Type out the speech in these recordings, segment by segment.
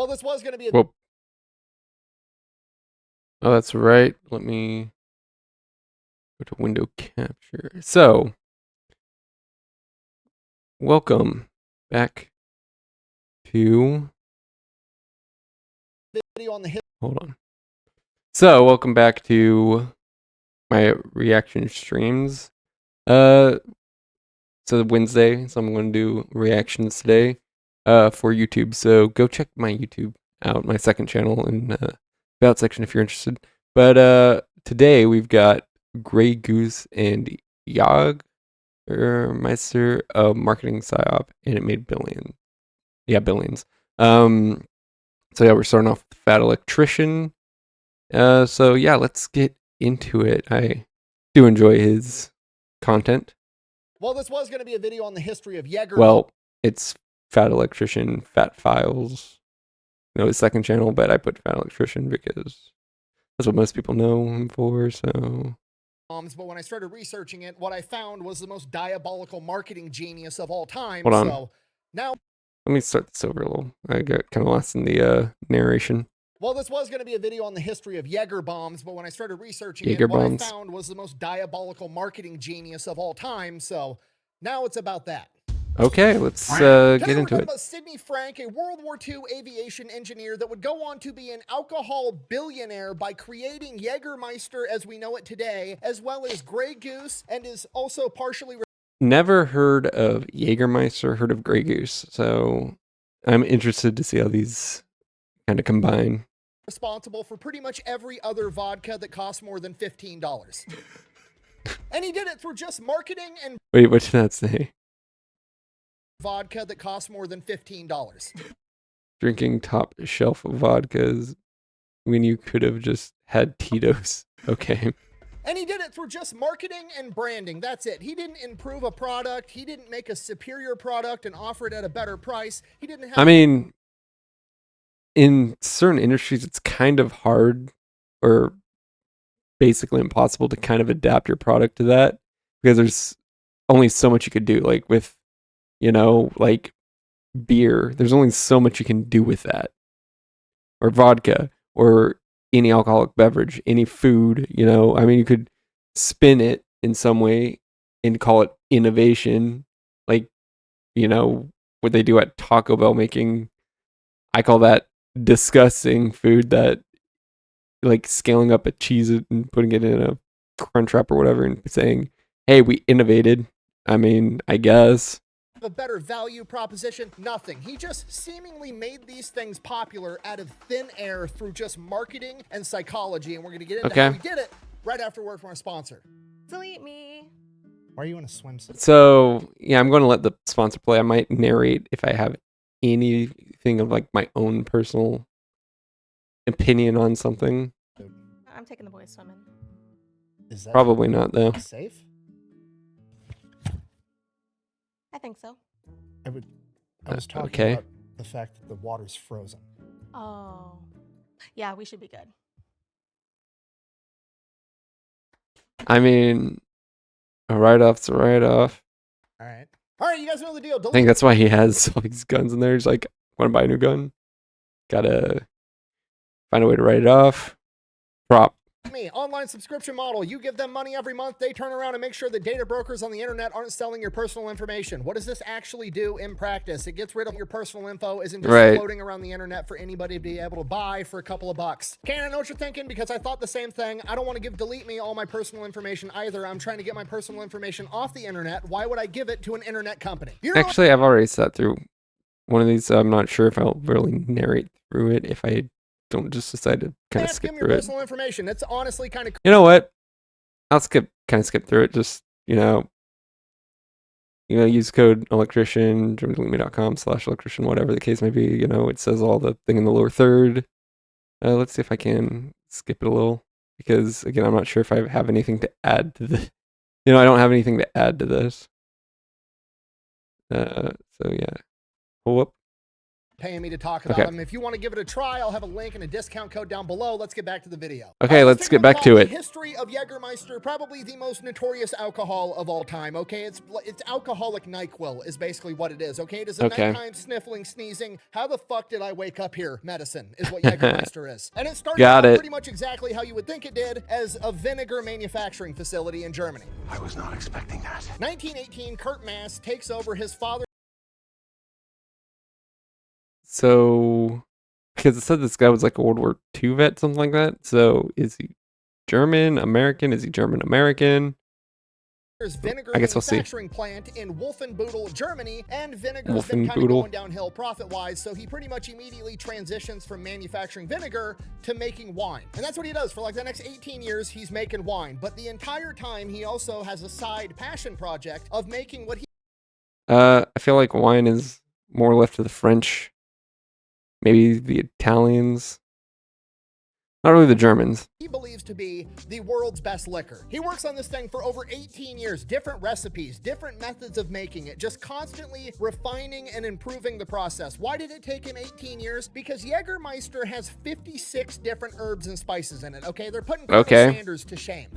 Well, this was going to be a Well, oh, that's right. Let me go to window capture. So, welcome back to. video on the Hold on. So, welcome back to my reaction streams. Uh, so Wednesday, so I'm going to do reactions today, for YouTube. So go check my YouTube out, my second channel in about section if you're interested. But today we've got Grey Goose and Jagermeister, marketing psyop, and it made billions. Yeah, billions. So yeah, we're starting off with Fat Electrician. So yeah, let's get into it. I do enjoy his content. Well, this was going to be a video on the history of Jaeger. Well, it's Fat Electrician, Fat Files. His second channel, but I put Fat Electrician because that's what most people know him for. So, but when I started researching it, what I found was the most diabolical marketing genius of all time. hold on. So now, Let me start this over a little. I got kind of lost in the narration. well, this was going to be a video on the history of Jaeger bombs, but when I started researching Jaeger it, what bombs. I found was the most diabolical marketing genius of all time. So now it's about that. Okay, let's get into it. About Sidney Frank, a World War II aviation engineer that would go on to be an alcohol billionaire by creating Jägermeister as we know it today, as well as Grey Goose, and is also partially Never heard of Jägermeister, heard of Grey Goose. So I'm interested to see how these kind of combine. responsible for pretty much every other vodka that costs more than $15. And he did it through just marketing and Wait, what did that say? vodka that costs more than $15. Drinking top shelf vodkas when you could have just had Tito's. Okay. And he did it through just marketing and branding. That's it. He didn't improve a product. He didn't make a superior product and offer it at a better price. He didn't have. I mean, in certain industries, it's kind of hard or basically impossible to kind of adapt your product to that because there's only so much you could do. Like with, like beer, there's only so much you can do with that, or vodka, or any alcoholic beverage, any food. I mean, you could spin it in some way and call it innovation, like what they do at Taco Bell making. I call that disgusting food, that like scaling up a cheese and putting it in a crunch wrap or whatever and saying, hey, we innovated. I mean, I guess. A better value proposition? Nothing. He just seemingly made these things popular out of thin air through just marketing and psychology. And we're going to get into how he did it right after word from our sponsor. Delete me. Why are you in a swimsuit? So, yeah, I'm going to let the sponsor play. I might narrate if I have anything of like my own personal opinion on something. I'm taking the boys swimming. Is that probably not, though? Safe? I think so. I was talking about the fact that the water's frozen. Oh. Yeah, we should be good. I mean, a write-off's a write-off. All right. All right, you guys know the deal. I think that's why he has all these guns in there. He's like, want to buy a new gun? Gotta find a way to write it off. Prop. Me, online subscription model. You give them money every month. They turn around and make sure that data brokers on the internet aren't selling your personal information. What does this actually do in practice? It gets rid of your personal info. Isn't just floating around the internet for anybody to be able to buy for a couple of bucks. I know what you're thinking, because I thought the same thing. I don't want to give Delete Me all my personal information either. I'm trying to get my personal information off the internet. Why would I give it to an internet company? Actually, I've already sat through one of these. So I'm not sure if I'll really narrate through it if I don't just decide to kind of skip through it. Personal information. It's honestly kind of. You know what? I'll kind of skip through it. Just use code electrician, germandeleteme.com/electrician, whatever the case may be. It says all the thing in the lower third. Let's see if I can skip it a little, because again, I'm not sure if I have anything to add to the. I don't have anything to add to this. So yeah, pull up. paying me to talk about them. If you want to give it a try, I'll have a link and a discount code down below. Let's get back to the video. Okay, let's get back to it. The history of Jägermeister, probably the most notorious alcohol of all time, okay? It's alcoholic NyQuil is basically what it is, okay? It is a nighttime sniffling, sneezing, how the fuck did I wake up here medicine is what Jägermeister is. And it started out pretty much exactly how you would think it did, as a vinegar manufacturing facility in Germany. I was not expecting that. 1918, Kurt Mass takes over his father. So, because it said this guy was like a World War II vet, something like that. So, is he German, American? Is he German, American? Vinegar manufacturing plant in Wolfenbüttel, Germany, and vinegar's been kind of going downhill profit-wise, so he pretty much immediately transitions from manufacturing vinegar to making wine. And that's what he does for like the next 18 years. He's making wine, but the entire time he also has a side passion project of making what he I feel like wine is more left to the French, maybe the Italians. Not really the Germans. He believes to be the world's best liquor. He works on this thing for over 18 years, different recipes, different methods of making it, just constantly refining and improving the process. Why did it take him 18 years? Because Jägermeister has 56 different herbs and spices in it, okay? They're putting Colonel Sanders to shame.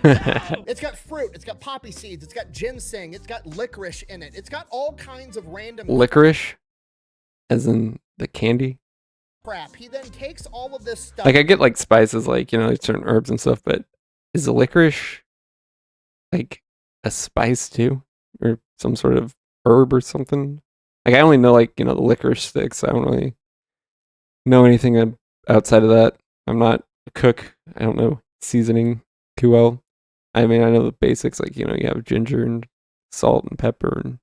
It's got fruit, it's got poppy seeds, it's got ginseng, it's got licorice in it. It's got all kinds of random... Licorice? As in the candy? Crap. He then takes all of this stuff. Like I get like spices, like, you know, like certain herbs and stuff, but is the licorice like a spice too? Or some sort of herb or something? Like I only know like, you know, the licorice sticks. I don't really know anything outside of that. I'm not a cook. I don't know seasoning too well. I mean, I know the basics, like, you know, you have ginger and salt and pepper and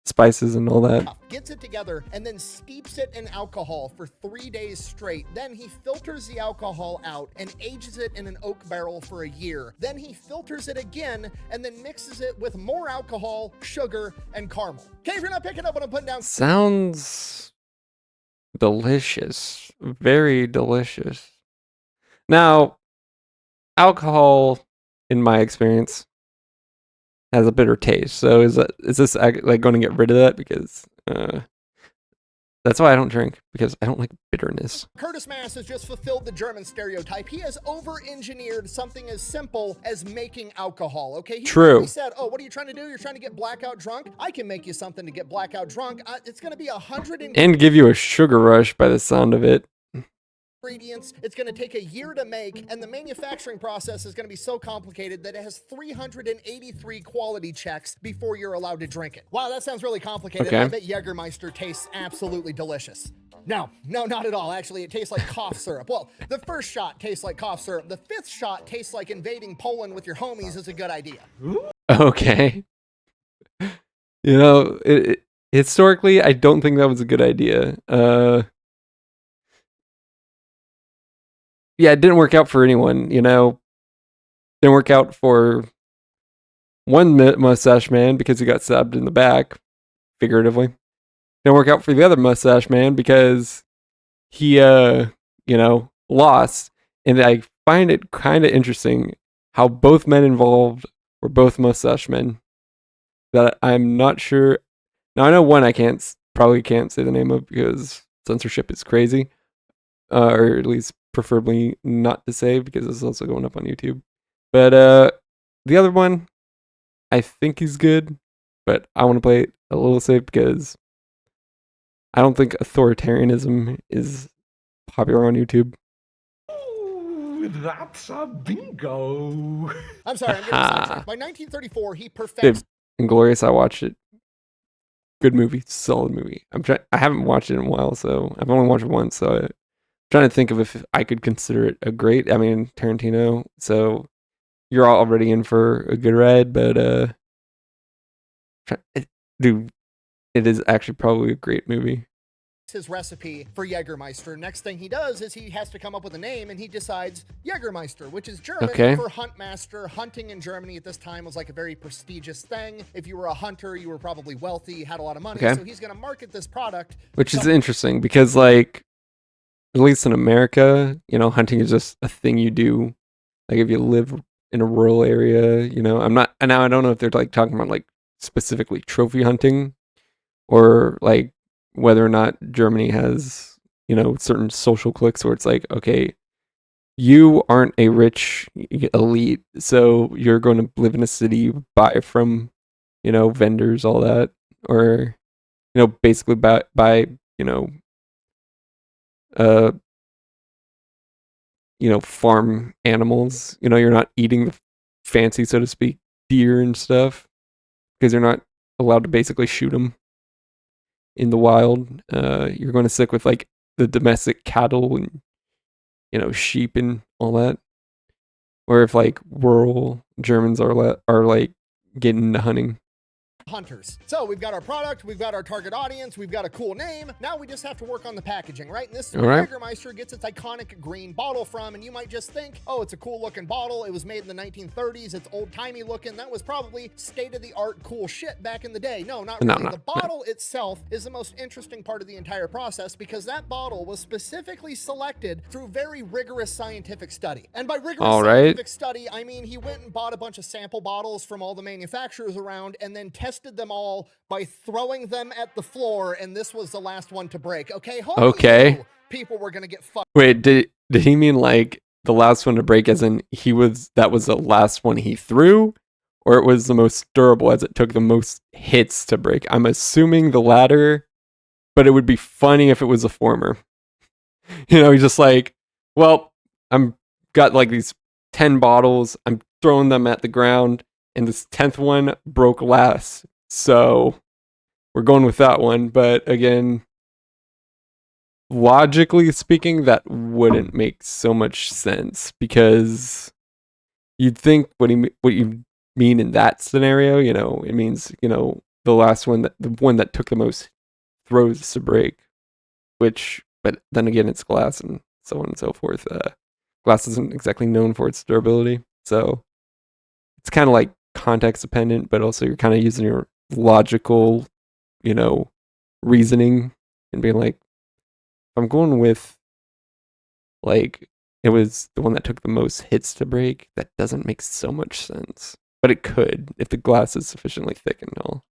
spices and all that. Gets it together and then steeps it in alcohol for 3 days straight. Then he filters the alcohol out and ages it in an oak barrel for a year. Then he filters it again and then mixes it with more alcohol, sugar, and caramel. Okay, if you're not picking up what I'm putting down. Sounds delicious. Very delicious. Now, alcohol, in my experience, has a bitter taste. So is this like going to get rid of that? Because that's why I don't drink, because I don't like bitterness. Curtis Mass has just fulfilled the German stereotype. He has over-engineered something as simple as making alcohol, okay? He said, oh, what are you trying to do? You're trying to get blackout drunk? I can make you something to get blackout drunk. It's going to be 100 and give you a sugar rush by the sound of it. Ingredients. It's going to take a year to make, and the manufacturing process is going to be so complicated that it has 383 quality checks before you're allowed to drink it. Wow, that sounds really complicated. Okay. I bet Jägermeister tastes absolutely delicious. No, not at all. Actually, it tastes like cough syrup. Well, the first shot tastes like cough syrup. The fifth shot tastes like invading Poland with your homies is a good idea. Okay. You know, historically, I don't think that was a good idea. Yeah, it didn't work out for anyone, you know. Didn't work out for one mustache man because he got stabbed in the back, figuratively. Didn't work out for the other mustache man because he, you know, lost. And I find it kind of interesting how both men involved were both mustache men. That I'm not sure. Now, I know one I probably can't say the name of because censorship is crazy. Or at least preferably not to say, because it's also going up on YouTube. But the other one, I think he's good, but I want to play it a little safe because I don't think authoritarianism is popular on YouTube. Ooh, that's a bingo. I'm sorry, I'm getting sidetracked. By 1934, he perfects. Inglorious, I watched it. Good movie, solid movie. I haven't watched it in a while, so I've only watched it once, so trying to think of if I could consider it a great. I mean, Tarantino. So you're already in for a good ride, but dude, it is actually probably a great movie. His recipe for Jägermeister. Next thing he does is he has to come up with a name, and he decides Jägermeister, which is German for huntmaster. Hunting in Germany at this time was like a very prestigious thing. If you were a hunter, you were probably wealthy, had a lot of money. So he's going to market this product, which is interesting because, like, at least in America, you know, hunting is just a thing you do. Like if you live in a rural area, you know, I don't know if they're like talking about like specifically trophy hunting or like whether or not Germany has, certain social cliques where it's like, okay, you aren't a rich elite, so you're going to live in a city, buy from, vendors, all that, or, basically buy uh, farm animals. You're not eating the fancy, so to speak, deer and stuff because you're not allowed to basically shoot them in the wild. You're going to stick with like the domestic cattle and sheep and all that. Or if like rural Germans are like getting into hunting. Hunters. So we've got our product, we've got our target audience, we've got a cool name. Now we just have to work on the packaging, right? And this is where Jägermeister gets its iconic green bottle from. And you might just think, oh, it's a cool looking bottle. It was made in the 1930s. It's old timey looking. That was probably state of the art cool shit back in the day. No, not really. The bottle itself is the most interesting part of the entire process because that bottle was specifically selected through very rigorous scientific study. And by rigorous scientific study, I mean he went and bought a bunch of sample bottles from all the manufacturers around and then tested them all by throwing them at the floor, and this was the last one to break. Okay. People were gonna get fucked. Wait, did he mean like the last one to break as in that was the last one he threw, or it was the most durable as it took the most hits to break? I'm assuming the latter, but it would be funny if it was the former. He's just like, well, I'm got like these 10 bottles, I'm throwing them at the ground, and this 10th one broke last. So we're going with that one. But again, logically speaking, that wouldn't make so much sense because you'd think what you mean in that scenario, it means, the last one, the one that took the most throws to break, but then again, it's glass and so on and so forth. Glass isn't exactly known for its durability. So it's kind of like context dependent, but also you're kind of using your logical, reasoning and being like, I'm going with like it was the one that took the most hits to break. That doesn't make so much sense, but it could if the glass is sufficiently thick and all.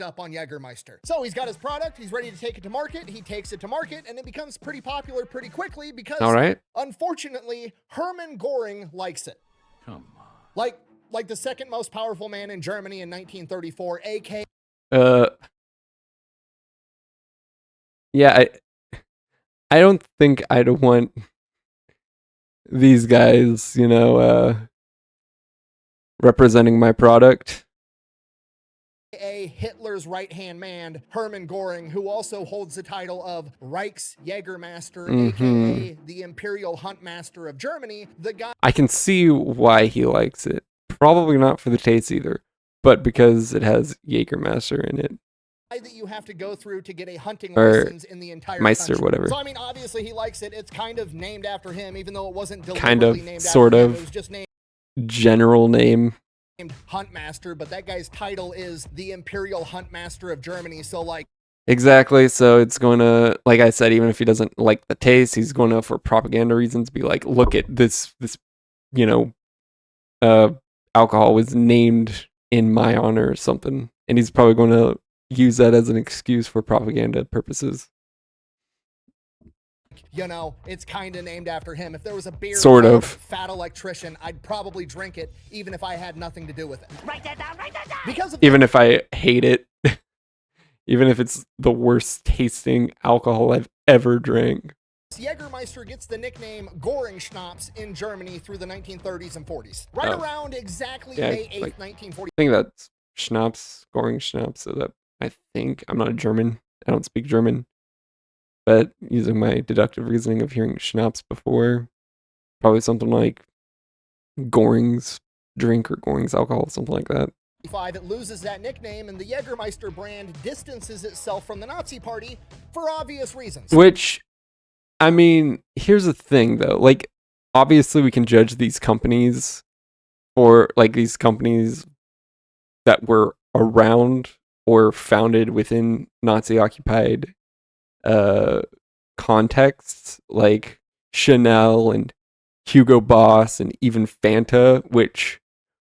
Up on Jägermeister. So he's got his product, he's ready to take it to market, he takes it to market, and it becomes pretty popular pretty quickly because, unfortunately, Hermann Göring likes it. Come on. Like the second most powerful man in Germany in 1934, aka... Yeah, I don't think I'd want these guys, representing my product. Hitler's right-hand man, Hermann Göring, who also holds the title of Reichsjägermaster, aka the Imperial Huntmaster of Germany. The guy I can see why he likes it. Probably not for the taste either, but because it has Jägermaster in it. That you have to go through to get a hunting license in the entire Meister, country. whatever. So I mean, obviously he likes it. It's kind of named after him, even though it wasn't deliberately kind of, named sort after of, him. It was just named general name. Huntmaster, but that guy's title is the Imperial Huntmaster of Germany. So like. Exactly. So it's going to, like I said, even if he doesn't like the taste, he's going to, for propaganda reasons, be like, look at this, alcohol was named in my honor or something. And he's probably going to use that as an excuse for propaganda purposes. It's kind of named after him. If there was a beer sort of Fat Electrician, I'd probably drink it, even if I had nothing to do with it. Write that down, write that down! Because of even if I hate it, even if it's the worst tasting alcohol I've ever drank. Jägermeister gets the nickname Göring Schnapps in Germany through the 1930s and 40s. Around exactly May 8th, 1940. I think that's Schnapps, Göring Schnapps, so that I'm not a German. I don't speak German. But using my deductive reasoning of hearing Schnapps before, probably something like Göring's drink or Göring's alcohol, something like that. It loses that nickname, and the Jägermeister brand distances itself from the Nazi Party for obvious reasons. Which, I mean, here's the thing, though. Like, obviously, we can judge these companies, or like these companies that were around or founded within Nazi-occupied contexts, like Chanel and Hugo Boss and even Fanta, which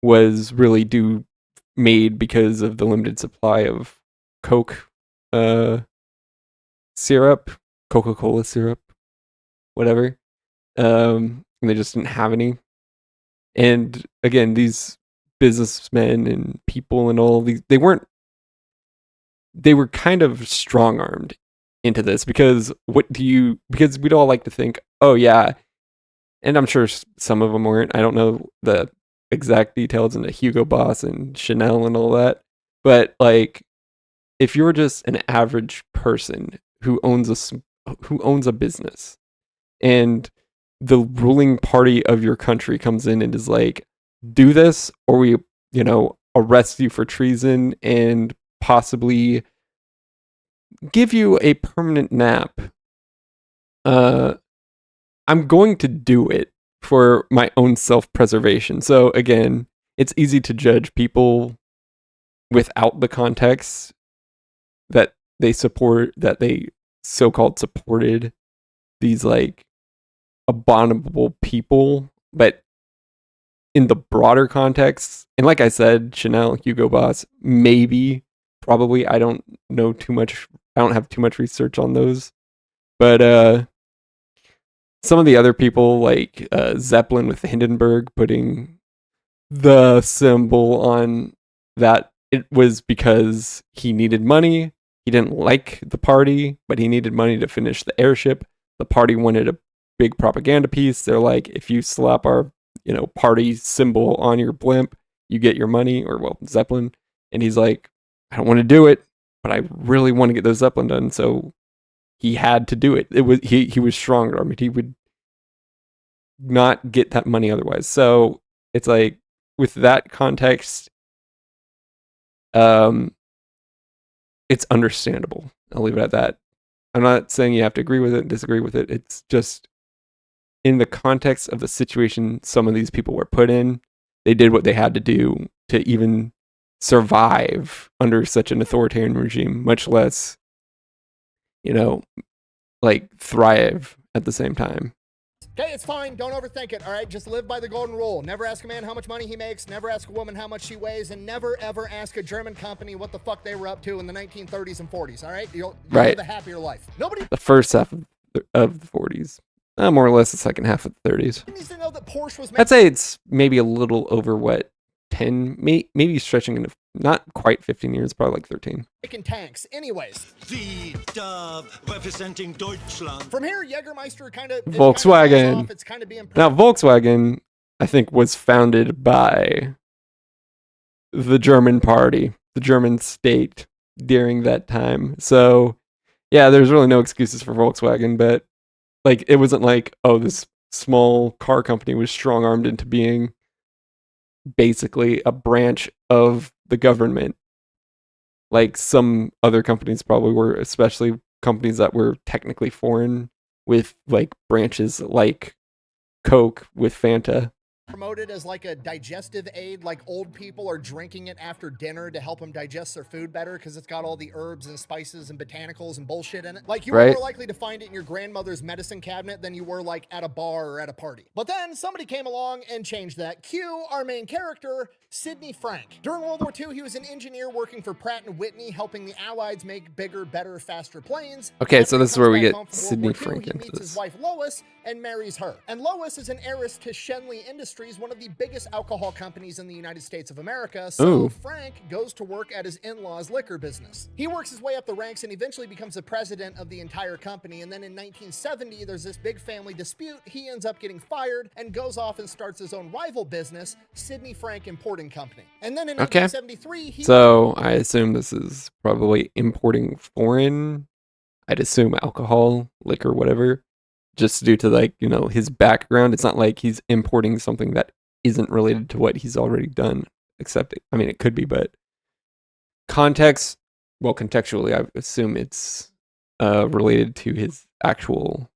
was really made because of the limited supply of Coke syrup, Coca-Cola syrup, whatever. And they just didn't have any. And again, these businessmen and people and all these, they were kind of strong-armed into this because because we'd all like to think, oh yeah, and I'm sure some of them weren't. I don't know the exact details into Hugo Boss and Chanel and all that, but like, if you're just an average person who owns a business, and the ruling party of your country comes in and is like, do this, or we, arrest you for treason and possibly give you a permanent nap. I'm going to do it for my own self-preservation. So again, it's easy to judge people without the context that they so-called supported these like abominable people, but in the broader context, and like I said, Chanel, Hugo Boss, probably, I don't know too much. I don't have too much research on those, but some of the other people like Zeppelin with Hindenburg putting the symbol on that, it was because he needed money. He didn't like the party, but he needed money to finish the airship. The party wanted a big propaganda piece. They're like, if you slap our, party symbol on your blimp, you get your money, or well, Zeppelin. And he's like, I don't want to do it, but I really want to get those Zeppelin done. So he had to do it. It was he was stronger. I mean, he would not get that money otherwise. So it's like, with that context, it's understandable. I'll leave it at that. I'm not saying you have to agree with it, disagree with it. It's just, in the context of the situation some of these people were put in, they did what they had to do to even survive under such an authoritarian regime, much less, like thrive at the same time. Okay, it's fine. Don't overthink it, all right? Just live by the golden rule. Never ask a man how much money he makes, never ask a woman how much she weighs, and never, ever ask a German company what the fuck they were up to in the 1930s and 40s, all right? You'll live a happier life. Nobody The first half of the 40s. More or less the second half of the 30s. needs to know that Porsche was I'd say it's maybe a little over, 10, maybe stretching into not quite 15 years, probably like 13. making tanks. Anyways. The dove representing Deutschland. From here, Jägermeister kind of... Volkswagen. It's kind of being... Now, Volkswagen, I think, was founded by the German party, the German state during that time. So, yeah, there's really no excuses for Volkswagen, but like, it wasn't like, oh, this small car company was strong-armed into being basically a branch of the government, like some other companies probably were, especially companies that were technically foreign with like branches like Coke with Fanta. Promoted as like a digestive aid, like old people are drinking it after dinner to help them digest their food better because it's got all the herbs and spices and botanicals and bullshit in it. Like, you were more likely to find it in your grandmother's medicine cabinet than you were like at a bar or at a party. But then somebody came along and changed that. Cue our main character, Sidney Frank. During World War II, he was an engineer working for Pratt & Whitney, helping the Allies make bigger, better, faster planes. Okay, After so this is he where comes we back get home from Sidney World War II, Frank he into meets this. his wife Lois and marries her. And Lois is an heiress to Schenley Industries, one of the biggest alcohol companies in the United States of America. So Ooh. Frank goes to work at his in-laws' liquor business. He works his way up the ranks and eventually becomes the president of the entire company. And then in 1970, there's this big family dispute. He ends up getting fired and goes off and starts his own rival business, Sidney Frank Importing Company. And then in 1973, So I assume this is probably importing foreign, I'd assume alcohol, liquor, whatever, just due to like, his background. It's not like he's importing something that isn't related to what he's already done, except, I mean, it could be, but contextually, I assume it's related to his actual,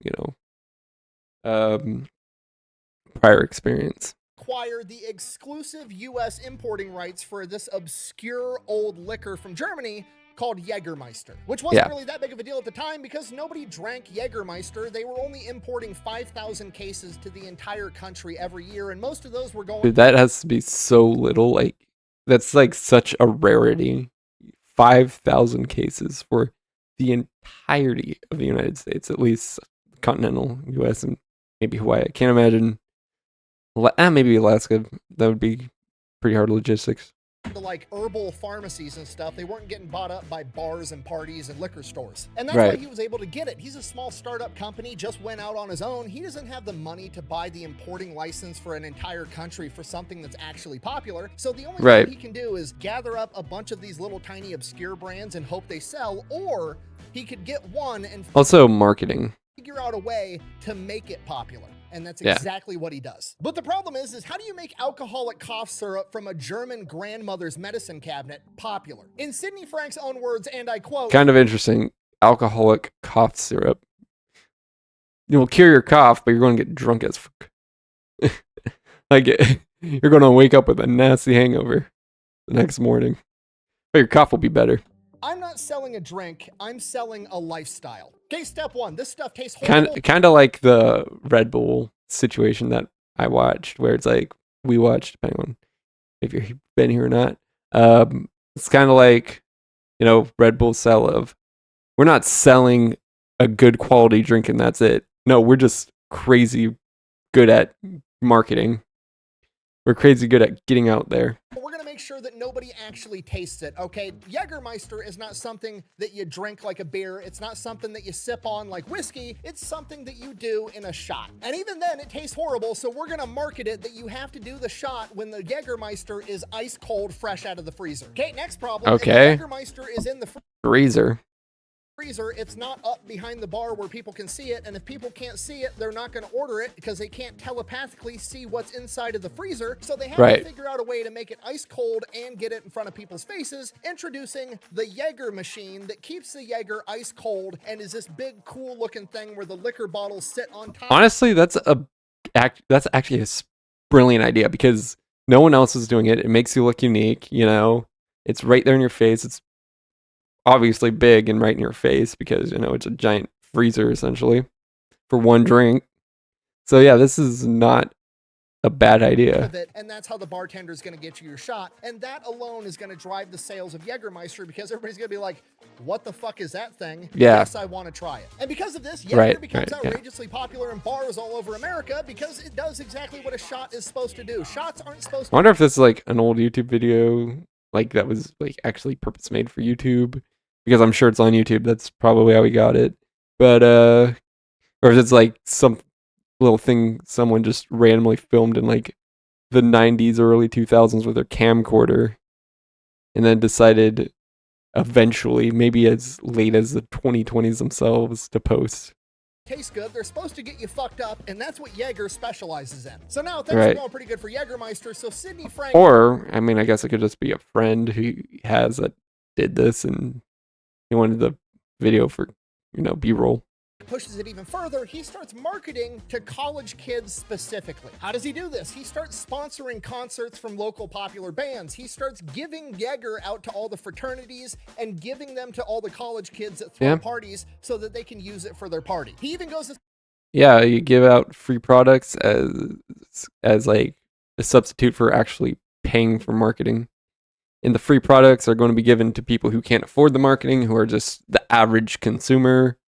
prior experience. Acquire the exclusive U.S. importing rights for this obscure old liquor from Germany called Jägermeister, which wasn't really that big of a deal at the time because nobody drank Jägermeister. They were only importing 5,000 cases to the entire country every year, and most of those were going... Dude, that has to be so little. Like, that's like such a rarity. 5,000 cases for the entirety of the United States, at least continental U.S. and maybe Hawaii. I can't imagine. Maybe Alaska. That would be pretty hard logistics. To like herbal pharmacies and stuff, they weren't getting bought up by bars and parties and liquor stores. And that's why he was able to get it. He's a small startup company, just went out on his own. He doesn't have the money to buy the importing license for an entire country for something that's actually popular. So the only thing he can do is gather up a bunch of these little tiny obscure brands and hope they sell, or he could get one and also marketing. Figure out a way to make it popular. And that's exactly what he does. But the problem is how do you make alcoholic cough syrup from a German grandmother's medicine cabinet popular? In Sidney Frank's own words, and I quote, kind of interesting, alcoholic cough syrup. You will cure your cough, but you're going to get drunk as fuck. Like, you're going to wake up with a nasty hangover the next morning. But your cough will be better. I'm not selling a drink, I'm selling a lifestyle. Okay, step one, this stuff tastes horrible. Kind of like the Red Bull situation that I watched, where it's like, we watched, depending on if you've been here or not. It's kind of like, Red Bull sell of, we're not selling a good quality drink and that's it. No, we're just crazy good at marketing. We're crazy good at getting out there. We're gonna make sure that nobody actually tastes it, okay? Jägermeister is not something that you drink like a beer. It's not something that you sip on like whiskey. It's something that you do in a shot. And even then, it tastes horrible, so we're gonna market it that you have to do the shot when the Jägermeister is ice cold, fresh out of the freezer. Okay, next problem. Okay. If the Jägermeister is in the freezer, it's not up behind the bar where people can see it, and if people can't see it, they're not going to order it because they can't telepathically see what's inside of the freezer, so they have to figure out a way to make it ice cold and get it in front of people's faces, introducing the Jaeger machine that keeps the Jaeger ice cold and is this big cool looking thing where the liquor bottles sit on top. Honestly, that's actually a brilliant idea because no one else is doing it. It makes you look unique, it's right there in your face. It's obviously big and right in your face because it's a giant freezer essentially for one drink. So yeah, this is not a bad idea. And that's how the bartender is going to get you your shot, and that alone is going to drive the sales of Jägermeister because everybody's going to be like, what the fuck is that thing? Yes, I want to try it. And because of this, Jaeger becomes outrageously popular in bars all over America because it does exactly what a shot is supposed to do. Shots aren't supposed to. I wonder if this is like an old YouTube video like that was like actually purpose made for YouTube. Because I'm sure it's on YouTube. That's probably how we got it. But, or if it's like some little thing someone just randomly filmed in like the 90s or early 2000s with their camcorder and then decided eventually, maybe as late as the 2020s themselves, to post. Taste good, they're supposed to get you fucked up, and that's what Jaeger specializes in. So now things are going pretty good for Jägermeister, so Sidney Frank... Or, I mean, I guess it could just be a friend who did this and he wanted the video for, B-roll. Pushes it even further, he starts marketing to college kids specifically. How does he do this? He starts sponsoring concerts from local popular bands. He starts giving Jaeger out to all the fraternities and giving them to all the college kids that throw parties so that they can use it for their party. He even goes to... Yeah, you give out free products as like a substitute for actually paying for marketing. And the free products are going to be given to people who can't afford the marketing, who are just the average consumer,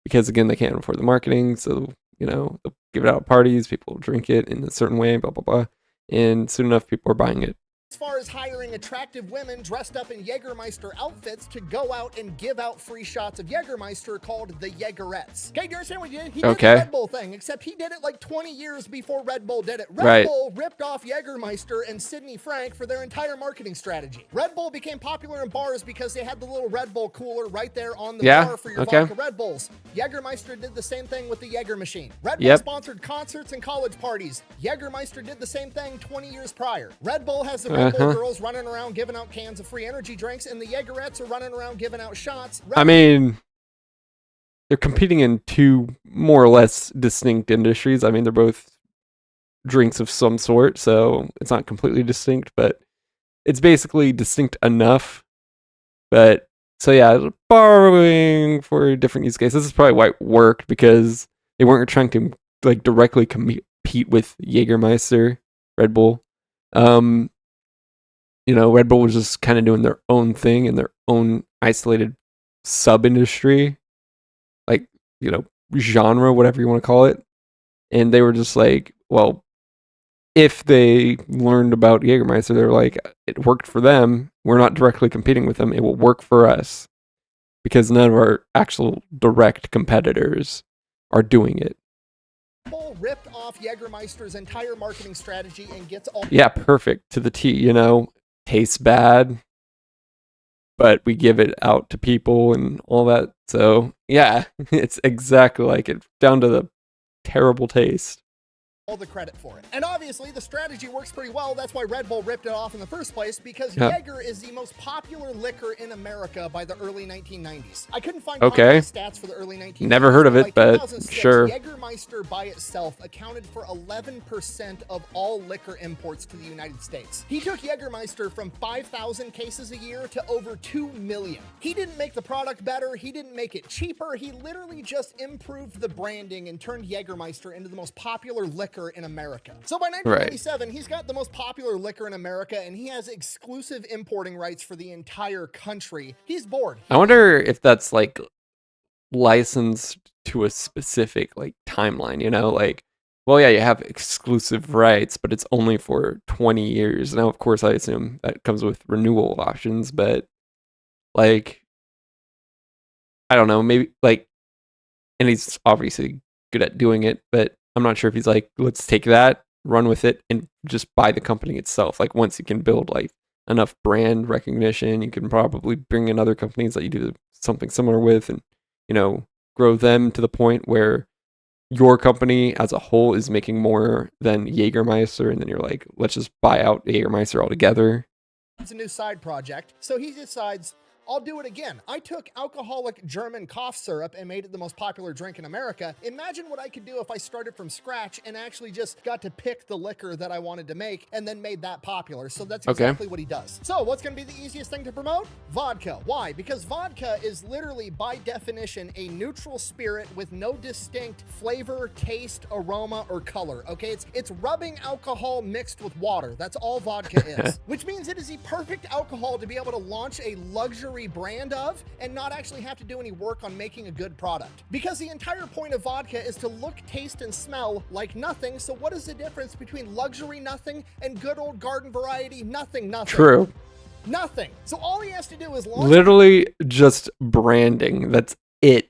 because again, they can't afford the marketing. So, they'll give it out at parties, people will drink it in a certain way, blah, blah, blah. And soon enough, people are buying it. As far as hiring attractive women dressed up in Jägermeister outfits to go out and give out free shots of Jägermeister called the Jägerettes. Okay, do you understand what he did? He did the Red Bull thing, except he did it like 20 years before Red Bull did it. Red Bull ripped off Jägermeister and Sidney Frank for their entire marketing strategy. Red Bull became popular in bars because they had the little Red Bull cooler right there on the bar for your vodka Red Bulls. Jägermeister did the same thing with the Jaeger machine. Red Bull sponsored concerts and college parties. Jägermeister did the same thing 20 years prior. Red Bull has the Red Bull girls running around giving out cans of free energy drinks, and the Jägerettes are running around giving out shots. I mean, they're competing in two more or less distinct industries. I mean, they're both drinks of some sort, so it's not completely distinct, but it's basically distinct enough. But so yeah, borrowing for different use cases. This is probably why it worked, because they weren't trying to like directly compete with Jägermeister, Red Bull. Red Bull was just kind of doing their own thing in their own isolated sub-industry, like, you know, genre, whatever you want to call it. And they were just like, well, if they learned about Jägermeister, they're like, it worked for them. We're not directly competing with them. It will work for us because none of our actual direct competitors are doing it. Bull ripped off Jägermeister's entire marketing strategy and gets all Yeah, perfect to the T, you know, tastes bad, but we give it out to people and all that. So, yeah, it's exactly like it, down to the terrible taste. the credit for it. And obviously the strategy works pretty well. That's why Red Bull ripped it off in the first place, because Yep. Jaeger is the most popular liquor in America by the early 1990s. I couldn't find Okay. concrete stats for the early 1990s. Never heard of it, by but 2006, sure. Jägermeister by itself accounted for 11% of all liquor imports to the United States. He took Jägermeister from 5,000 cases a year to over 2 million. He didn't make the product better. He didn't make it cheaper. He literally just improved the branding and turned Jägermeister into the most popular liquor in America. So by 1997, he's got the most popular liquor in America, and he has exclusive importing rights for the entire country. He's bored. I wonder if that's like licensed to a specific like timeline, you know, like, well, yeah, you have exclusive rights, but it's only for 20 years. Now, of course, I assume that comes with renewal options, but like, I don't know, maybe like, and he's obviously good at doing it, but I'm not sure if he's like, let's take that, run with it, and just buy the company itself. Like, once you can build like enough brand recognition, you can probably bring in other companies that you do something similar with, and, you know, grow them to the point where your company as a whole is making more than Jägermeister, and then you're like, let's just buy out Jägermeister altogether. It's a new side project, so he decides, I'll do it again. I took alcoholic German cough syrup and made it the most popular drink in America. Imagine what I could do if I started from scratch and actually just got to pick the liquor that I wanted to make and then made that popular. So that's exactly what he does. So what's going to be the easiest thing to promote? Vodka. Why? Because vodka is literally, by definition, a neutral spirit with no distinct flavor, taste, aroma, or color. Okay, it's rubbing alcohol mixed with water. That's all vodka is. Which means it is the perfect alcohol to be able to launch a luxury brand of and not actually have to do any work on making a good product. Because the entire point of vodka is to look, taste, and smell like nothing. So what is the difference between luxury nothing and good old garden variety nothing? True. Nothing. So all he has to do is launch Literally just branding. That's it.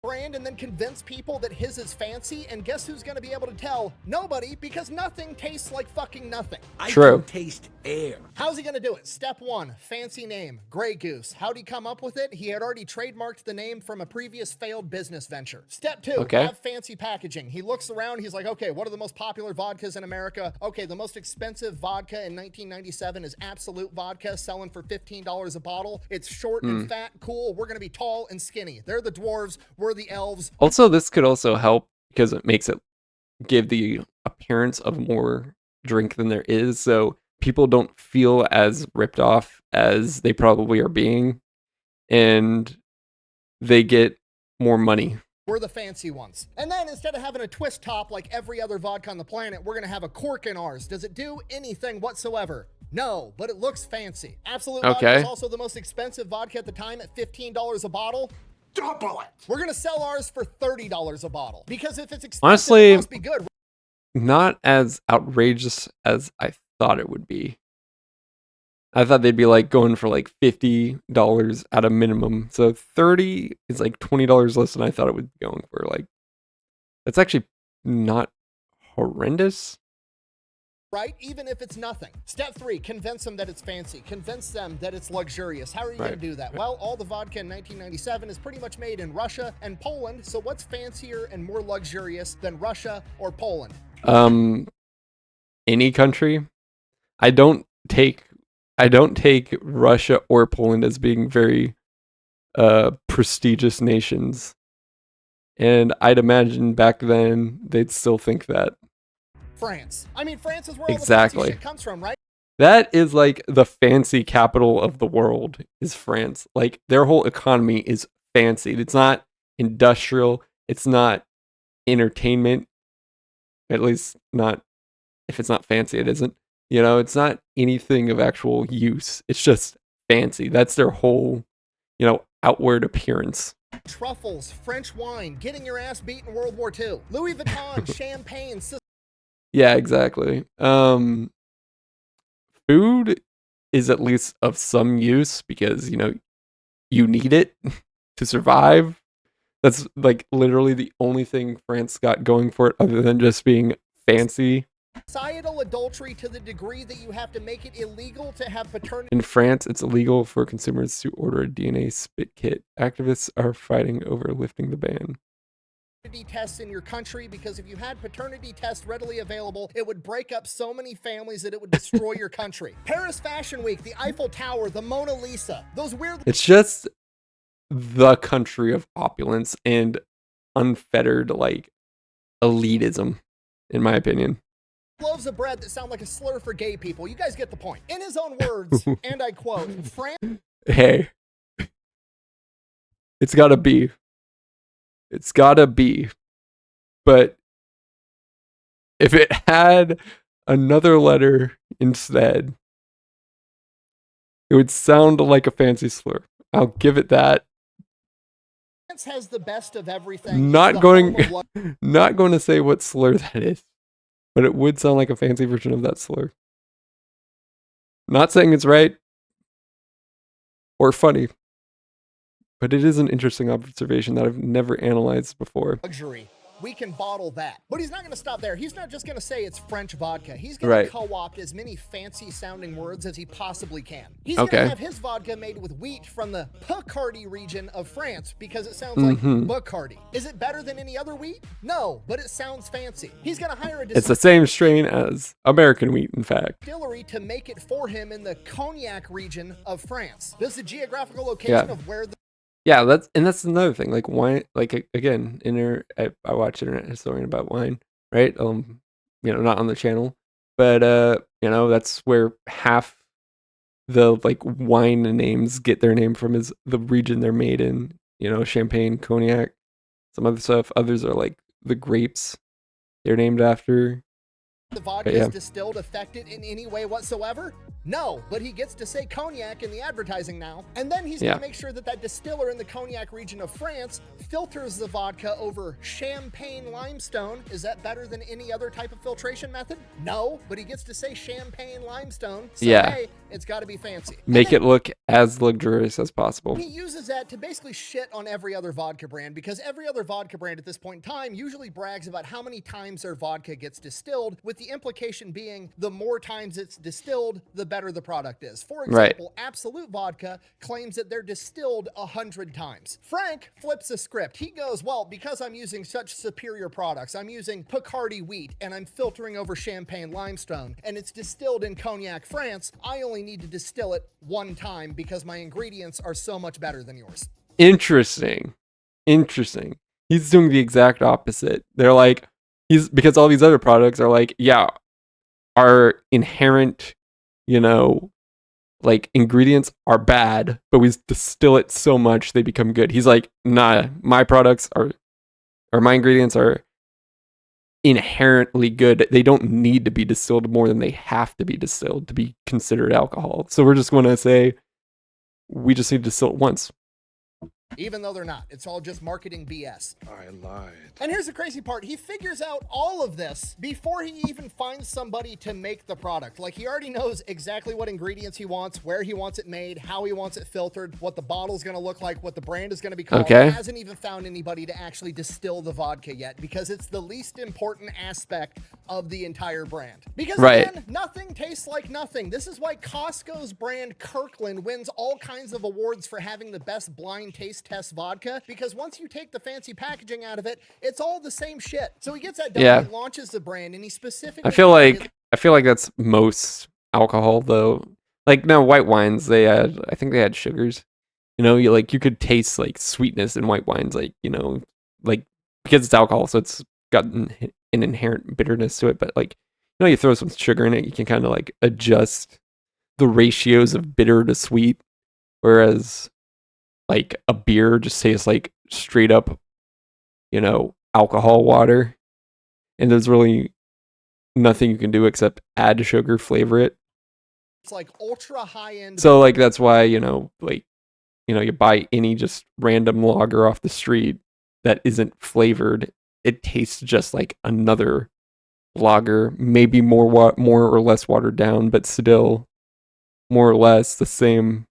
brand and then convince people that his is fancy, and guess who's going to be able to tell? Nobody, because nothing tastes like fucking nothing. I True. can taste air. How's he going to do it? Step one, fancy name, Grey Goose. How'd he come up with it? He had already trademarked the name from a previous failed business venture. Step two, Okay. have fancy packaging. He looks around, he's like, okay, what are the most popular vodkas in America? Okay, the most expensive vodka in 1997 is Absolute Vodka, selling for $15 a bottle. It's short and fat, cool. We're going to be tall and skinny. They're the dwarves, we're the elves. Also, this could also help because it makes it give the appearance of more drink than there is, so people don't feel as ripped off as they probably are being, and they get more money. We're the fancy ones. And then instead of having a twist top like every other vodka on the planet, we're going to have a cork in ours. Does it do anything whatsoever? No, but it looks fancy. Absolute Vodka Okay. is also the most expensive vodka at the time at $15 a bottle. Double it. We're going to sell ours for $30 a bottle. Because if it's expensive, Honestly, it must be good. Not as outrageous as I thought it would be. I thought they'd be like going for like $50 at a minimum. So 30 is like $20 less than I thought it would be going for. Like, that's actually not horrendous. Right? Even if it's nothing. Step three, convince them that it's fancy. Convince them that it's luxurious. How are you going to do that? Well, all the vodka in 1997 is pretty much made in Russia and Poland. So what's fancier and more luxurious than Russia or Poland? Any country. I don't take Russia or Poland as being very prestigious nations. And I'd imagine back then they'd still think that. France. I mean, France is where all the Exactly. fancy shit comes from, right? That is like the fancy capital of the world is France. Like, their whole economy is fancy. It's not industrial. It's not entertainment. At least not, if it's not fancy, it isn't. You know, it's not anything of actual use. It's just fancy. That's their whole, you know, outward appearance. Truffles, French wine, getting your ass beat in World War II. Louis Vuitton, champagne, Yeah, exactly. Food is at least of some use because, you know, you need it to survive. That's like literally the only thing France got going for it other than just being fancy. societal adultery to the degree that you have to make it illegal to have paternity In France, it's illegal for consumers to order a DNA spit kit. Activists are fighting over lifting the ban. tests in your country, because if you had paternity tests readily available, it would break up so many families that it would destroy your country. Paris Fashion Week, the Eiffel Tower, the Mona Lisa, those weird It's just the country of opulence and unfettered, like, elitism, in my opinion. loaves of bread that sound like a slur for gay people. You guys get the point. In his own words, and I quote, France Hey, it's gotta be. It's gotta be. But if it had another letter instead, it would sound like a fancy slur. I'll give it that. has the best of everything. Not It's the going home of not going to say what slur that is, but it would sound like a fancy version of that slur. Not saying it's right or funny, but it is an interesting observation that I've never analyzed before. luxury. We can bottle that. But he's not going to stop there. He's not just going to say it's French vodka. He's going to co-opt as many fancy sounding words as he possibly can. He's going to have his vodka made with wheat from the Picardy region of France because it sounds like Bacardi. Is it better than any other wheat? No, but it sounds fancy. He's going to hire a It's the same strain as American wheat, in fact. distillery to make it for him in the Cognac region of France. This is the geographical location of where the Yeah, that's another thing. Like wine, like again, I watch Internet Historian about wine, right? You know, not on the channel, but you know, that's where half the like wine names get their name from is the region they're made in. You know, Champagne, Cognac, some other stuff. Others are like the grapes they're named after. the vodka is distilled affected in any way whatsoever? No, but he gets to say cognac in the advertising now. And then he's going to make sure that that distiller in the Cognac region of France filters the vodka over champagne limestone. Is that better than any other type of filtration method? No, but he gets to say champagne limestone. So hey, it's got to be fancy. Make it look as luxurious as possible. He uses that to basically shit on every other vodka brand because every other vodka brand at this point in time usually brags about how many times their vodka gets distilled, with the implication being the more times it's distilled, the better the product is. For example, Absolute Vodka claims that they're distilled 100 times. Frank flips the script. He goes, well, because I'm using such superior products, I'm using Picardy wheat and I'm filtering over champagne limestone and it's distilled in Cognac, France, I only need to distill it one time because my ingredients are so much better than yours. Interesting. He's doing the exact opposite. They're like, because all these other products are like, yeah, our inherent, you know, like ingredients are bad, but we distill it so much they become good. He's like, nah, my products are, or my ingredients are inherently good. They don't need to be distilled more than they have to be distilled to be considered alcohol. So we're just going to say, we just need to distill it once. Even though they're not. It's all just marketing BS. I lied. And here's the crazy part. He figures out all of this before he even finds somebody to make the product. Like, he already knows exactly what ingredients he wants, where he wants it made, how he wants it filtered, what the bottle's going to look like, what the brand is going to be called. He hasn't even found anybody to actually distill the vodka yet because it's the least important aspect of the entire brand. Because again, nothing tastes like nothing. This is why Costco's brand Kirkland wins all kinds of awards for having the best blind taste test vodka, because once you take the fancy packaging out of it, it's all the same shit. So he gets that done, he launches the brand, and he specifically I feel like that's most alcohol though. Like now white wines, I think they had sugars. You know, you could taste like sweetness in white wines, like, you know, like because it's alcohol, so it's got an inherent bitterness to it, but like, you know, you throw some sugar in it, you can kind of like adjust the ratios of bitter to sweet, whereas like a beer just tastes like straight up, you know, alcohol water, and there's really nothing you can do except add sugar, flavor it. It's like ultra high end. So like that's why, you know, like you buy any just random lager off the street that isn't flavored, it tastes just like another lager, maybe more or less watered down, but still more or less the same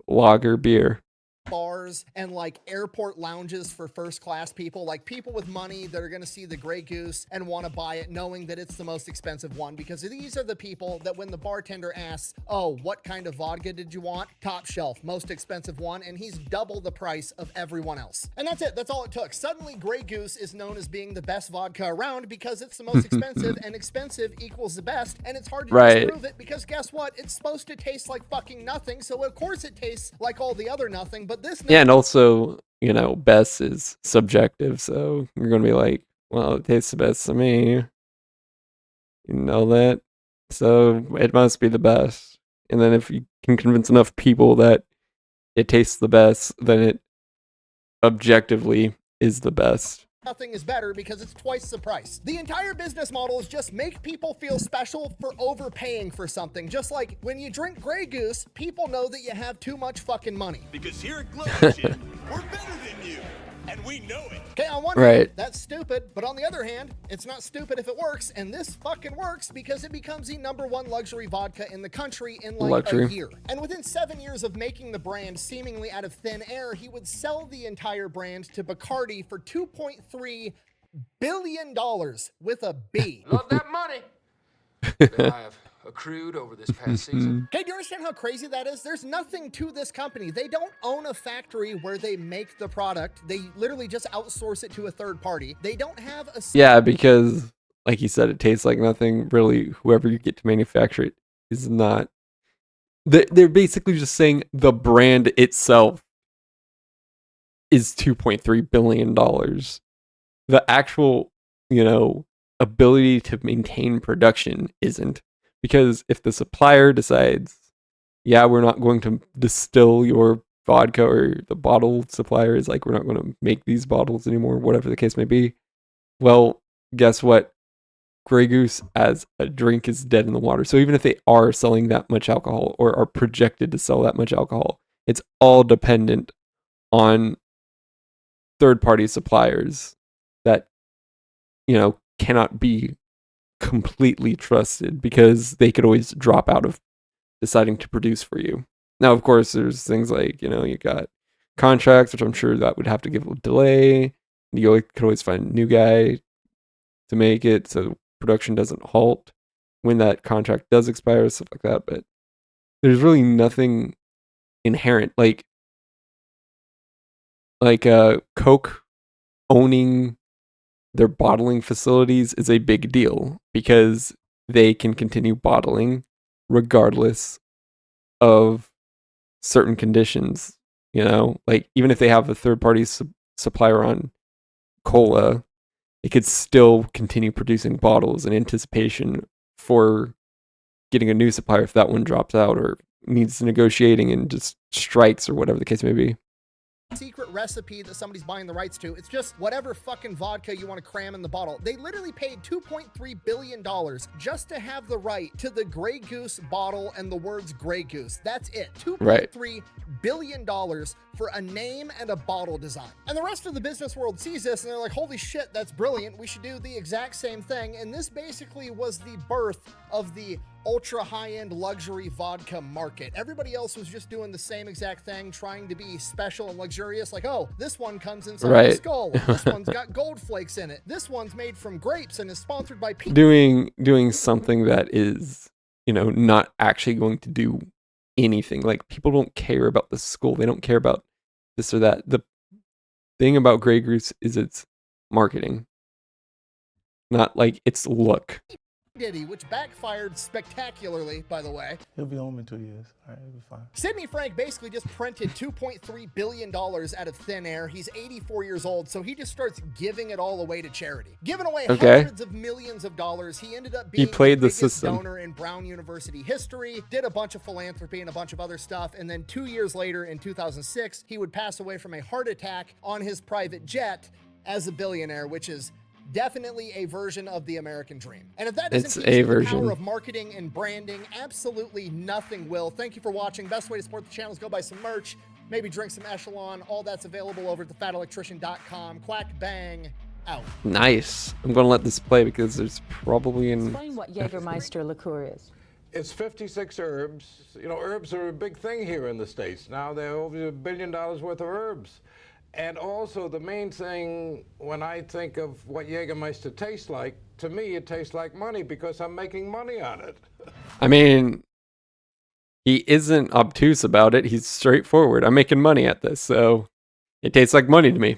lager beer. Bars and like airport lounges for first class people, like people with money that are going to see the Grey Goose and want to buy it knowing that it's the most expensive one, because these are the people that when the bartender asks, oh, what kind of vodka did you want? Top shelf, most expensive one, and he's double the price of everyone else. And that's it. That's all it took. Suddenly Grey Goose is known as being the best vodka around because it's the most expensive, and expensive equals the best, and it's hard to disprove it because guess what? It's supposed to taste like fucking nothing, so of course it tastes like all the other nothing, but this and also, best is subjective, so you're gonna be like, well, it tastes the best to me. You know that, so it must be the best. And then if you can convince enough people that it tastes the best, then it objectively is the best. Nothing is better because it's twice the price. The entire business model is just make people feel special for overpaying for something. Just like when you drink Grey Goose, people know that you have too much fucking money. Because here at Electrician, we're better than you, and we know it. Okay, on one hand, that's stupid, but on the other hand, it's not stupid if it works, and this fucking works because it becomes the #1 luxury vodka in the country in like a year. And within 7 years of making the brand seemingly out of thin air, he would sell the entire brand to Bacardi for $2.3 billion with a B. Love that money that I have accrued over this past season. Okay, do you understand how crazy that is? There's nothing to this company. They don't own a factory where they make the product. They literally just outsource it to a third party. They don't have a... Yeah, because like you said, it tastes like nothing. Really, whoever you get to manufacture it is not... They're basically just saying the brand itself is $2.3 billion. The actual, ability to maintain production isn't. Because if the supplier decides, yeah, we're not going to distill your vodka, or the bottle supplier is like, we're not going to make these bottles anymore, whatever the case may be, well, guess what? Grey Goose as a drink is dead in the water. So even if they are selling that much alcohol or are projected to sell that much alcohol, it's all dependent on third-party suppliers that, cannot be completely trusted because they could always drop out of deciding to produce for you. Now, of course, there's things like, you got contracts, which I'm sure that would have to give a delay. You could always find a new guy to make it so production doesn't halt when that contract does expire, stuff like that. But there's really nothing inherent. Like Coke owning their bottling facilities is a big deal because they can continue bottling regardless of certain conditions, like even if they have a third party supplier on cola, it could still continue producing bottles in anticipation for getting a new supplier if that one drops out or needs negotiating and just strikes or whatever the case may be. Secret recipe that somebody's buying the rights to. It's just whatever fucking vodka you want to cram in the bottle. They literally paid $2.3 billion just to have the right to the Grey Goose bottle and the words Grey Goose. That's it. $2.3 billion for a name and a bottle design. And the rest of the business world sees this and they're like, holy shit, that's brilliant. We should do the exact same thing. And this basically was the birth of the ultra high-end luxury vodka market. Everybody else was just doing the same exact thing, trying to be special and luxurious. Like, oh, this one comes inside a skull. This one's got gold flakes in it. This one's made from grapes and is sponsored by people. Doing something that is, not actually going to do anything. Like, people don't care about the skull. They don't care about this or that. The thing about Grey Goose is its marketing, not like its look. Diddy, which backfired spectacularly, by the way. He'll be home in 2 years. All right, he'll be fine. Sidney Frank basically just printed $2.3 billion out of thin air. He's 84 years old, so he just starts giving it all away to charity. Giving away hundreds of millions of dollars. He ended up being the biggest donor in Brown University history, did a bunch of philanthropy and a bunch of other stuff, and then 2 years later, in 2006, he would pass away from a heart attack on his private jet as a billionaire, which is definitely a version of the American dream. And if that doesn't teach you the power of marketing and branding, absolutely nothing will. Thank you for watching. Best way to support the channel is go buy some merch. maybe drink some Echelon. All that's available over at thefatelectrician.com. Quack bang out. Nice. I'm going to let this play because there's probably an... Explain what Jägermeister liqueur is. It's 56 herbs. You know, herbs are a big thing here in the States. Now there are over $1 billion worth of herbs. And also the main thing when I think of what Jägermeister tastes like, to me it tastes like money because I'm making money on it. I mean, he isn't obtuse about it. He's straightforward. I'm making money at this, so it tastes like money to me.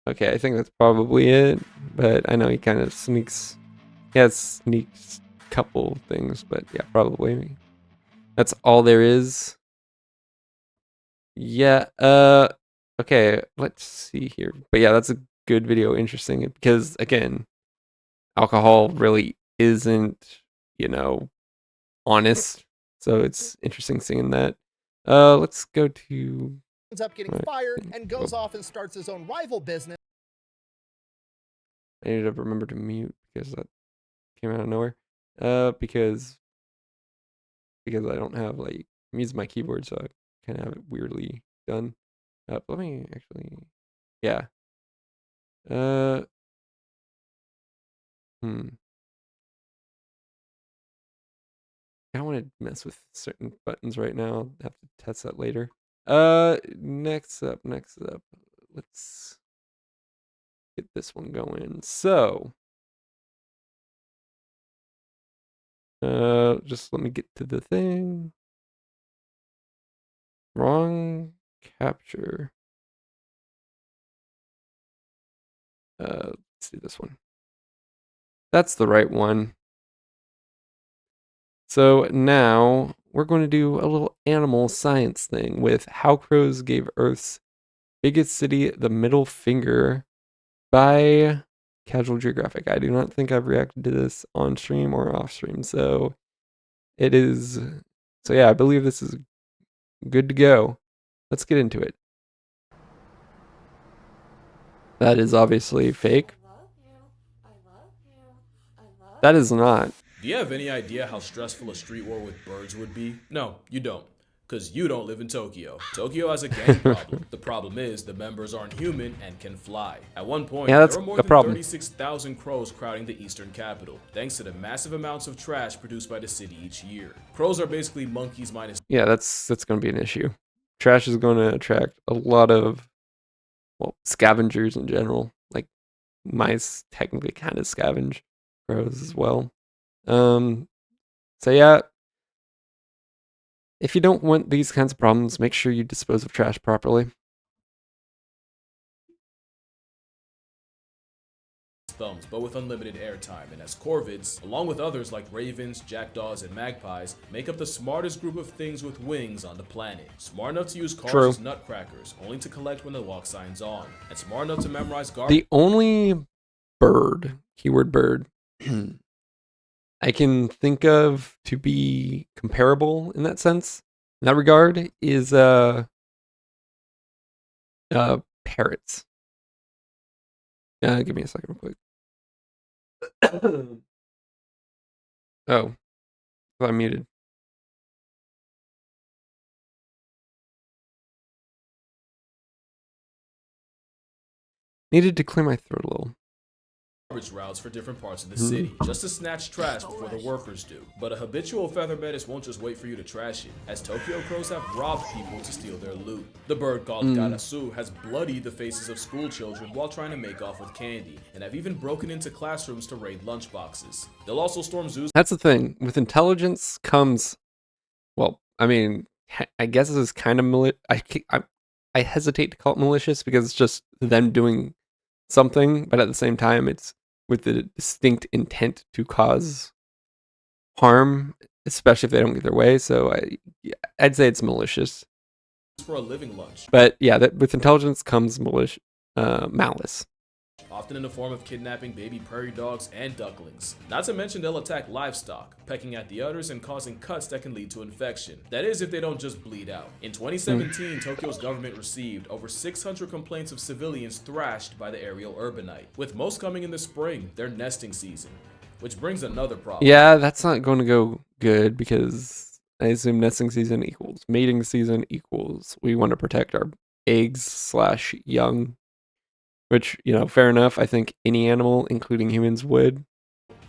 Okay, I think that's probably it. But I know he kind of sneaks... He has sneaks couple things, but yeah, probably. That's all there is. Yeah, okay, let's see here. But yeah, that's a good video, interesting, because again, alcohol really isn't, you know, honest. So it's interesting seeing that. Let's go to... Ends up getting fired and goes off and starts his own rival business. I need to remember to mute because that came out of nowhere. Because I don't have, like, I'm using my keyboard, so I kind of have it weirdly done. Let me actually, yeah. I don't want to mess with certain buttons right now. I'll have to test that later. Next up, let's get this one going. So, just let me get to the thing. Wrong capture. Let's do this one. That's the right one. So now we're going to do a little animal science thing with how crows gave Earth's biggest city the middle finger by Casual Geographic. I do not think I've reacted to this on stream or off stream, so it is. So yeah, I believe this is good to go. Let's get into it. That is obviously fake. That is not. Do you have any idea how stressful a street war with birds would be? No, you don't. Because you don't live in Tokyo. Tokyo has a gang problem. The problem is the members aren't human and can fly. At one point, Yeah, that's there were more the than problem. 36,000 crows crowding the eastern capital, thanks to the massive amounts of trash produced by the city each year. Crows are basically monkeys minus... Yeah, that's going to be an issue. Trash is going to attract a lot of, well, scavengers in general. Like mice technically kind of scavenge crows as well. So yeah, if you don't want these kinds of problems, make sure you dispose of trash properly. thumbs, but with unlimited airtime, and as corvids, along with others like ravens, jackdaws, and magpies, make up the smartest group of things with wings on the planet. Smart enough to use cars as nutcrackers, only to collect when the walk sign's on, and smart enough to memorize garbage. The only bird, keyword bird, I can think of to be comparable in that sense, in that regard, is parrots. Give me a second real quick. Oh, I'm muted. Needed to clear my throat a little. Garbage routes for different parts of the city, just to snatch trash before the workers do. But a habitual feather menace won't just wait for you to trash it, as Tokyo crows have robbed people to steal their loot. The bird called Garasu has bloodied the faces of school children while trying to make off with candy, and have even broken into classrooms to raid lunchboxes. They'll also storm zoos. That's the thing. With intelligence comes, well, I mean, I guess this is kind of I hesitate to call it malicious because it's just them doing something, but at the same time, it's with the distinct intent to cause harm, especially if they don't get their way. So I'd say it's malicious. For a living lunch. But yeah, with intelligence comes malice. Often in the form of kidnapping baby prairie dogs and ducklings. Not to mention they'll attack livestock, pecking at the udders and causing cuts that can lead to infection. That is if they don't just bleed out. In 2017, Tokyo's government received over 600 complaints of civilians thrashed by the aerial urbanite, with most coming in the spring, their nesting season. Which brings another problem. Yeah, that's not going to go good because I assume nesting season equals mating season equals we want to protect our eggs/young, which, fair enough. I think any animal, including humans, would.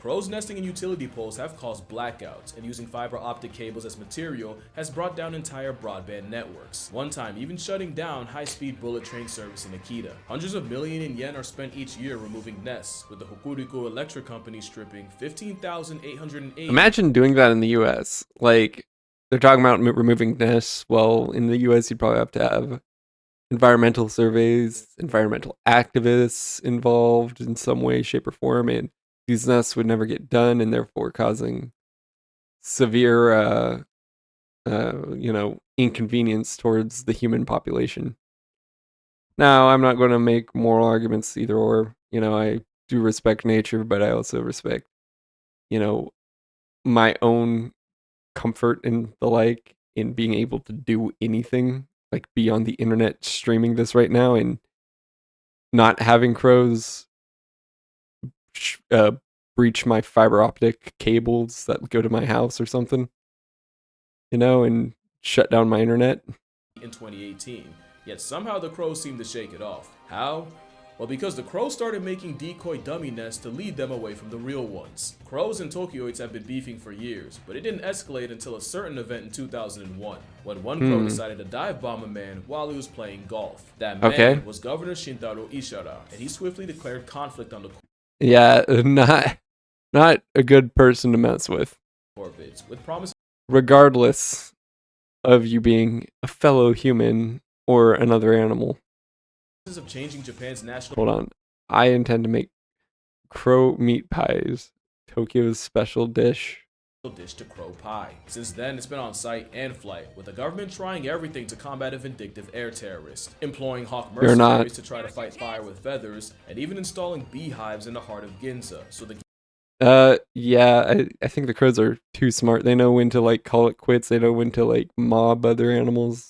Crows nesting in utility poles have caused blackouts, and using fiber optic cables as material has brought down entire broadband networks. One time even shutting down high-speed bullet train service in Akita. Hundreds of million in yen are spent each year removing nests, with the Hokuriku Electric Company stripping 15,880. Imagine doing that in the U.S. Like, they're talking about removing nests. Well, in the U.S., you'd probably have to have environmental surveys, environmental activists involved in some way, shape, or form, and these nests would never get done, and therefore causing severe, inconvenience towards the human population. Now, I'm not going to make moral arguments either or. I do respect nature, but I also respect, my own comfort and the like in being able to do anything, like be on the internet streaming this right now, and not having crows breach my fiber optic cables that go to my house or something, and shut down my internet. In 2018, yet somehow the crows seem to shake it off. How? Well, because the crows started making decoy dummy nests to lead them away from the real ones. Crows and Tokyoites have been beefing for years, but it didn't escalate until a certain event in 2001, when one crow decided to dive bomb a man while he was playing golf. That man was Governor Shintaro Ishara, and he swiftly declared conflict on the Yeah, not a good person to mess with. Corvids, with promise regardless of you being a fellow human or another animal. of changing Japan's national. Hold on. I intend to make crow meat pies, Tokyo's special dish. To crow pie. Since then, it's been on site and flight, with the government trying everything to combat a vindictive air terrorist, employing hawk mercenaries to try to fight fire with feathers, and even installing beehives in the heart of Ginza. So the yeah, I think the crows are too smart. They know when to call it quits. They know when to mob other animals.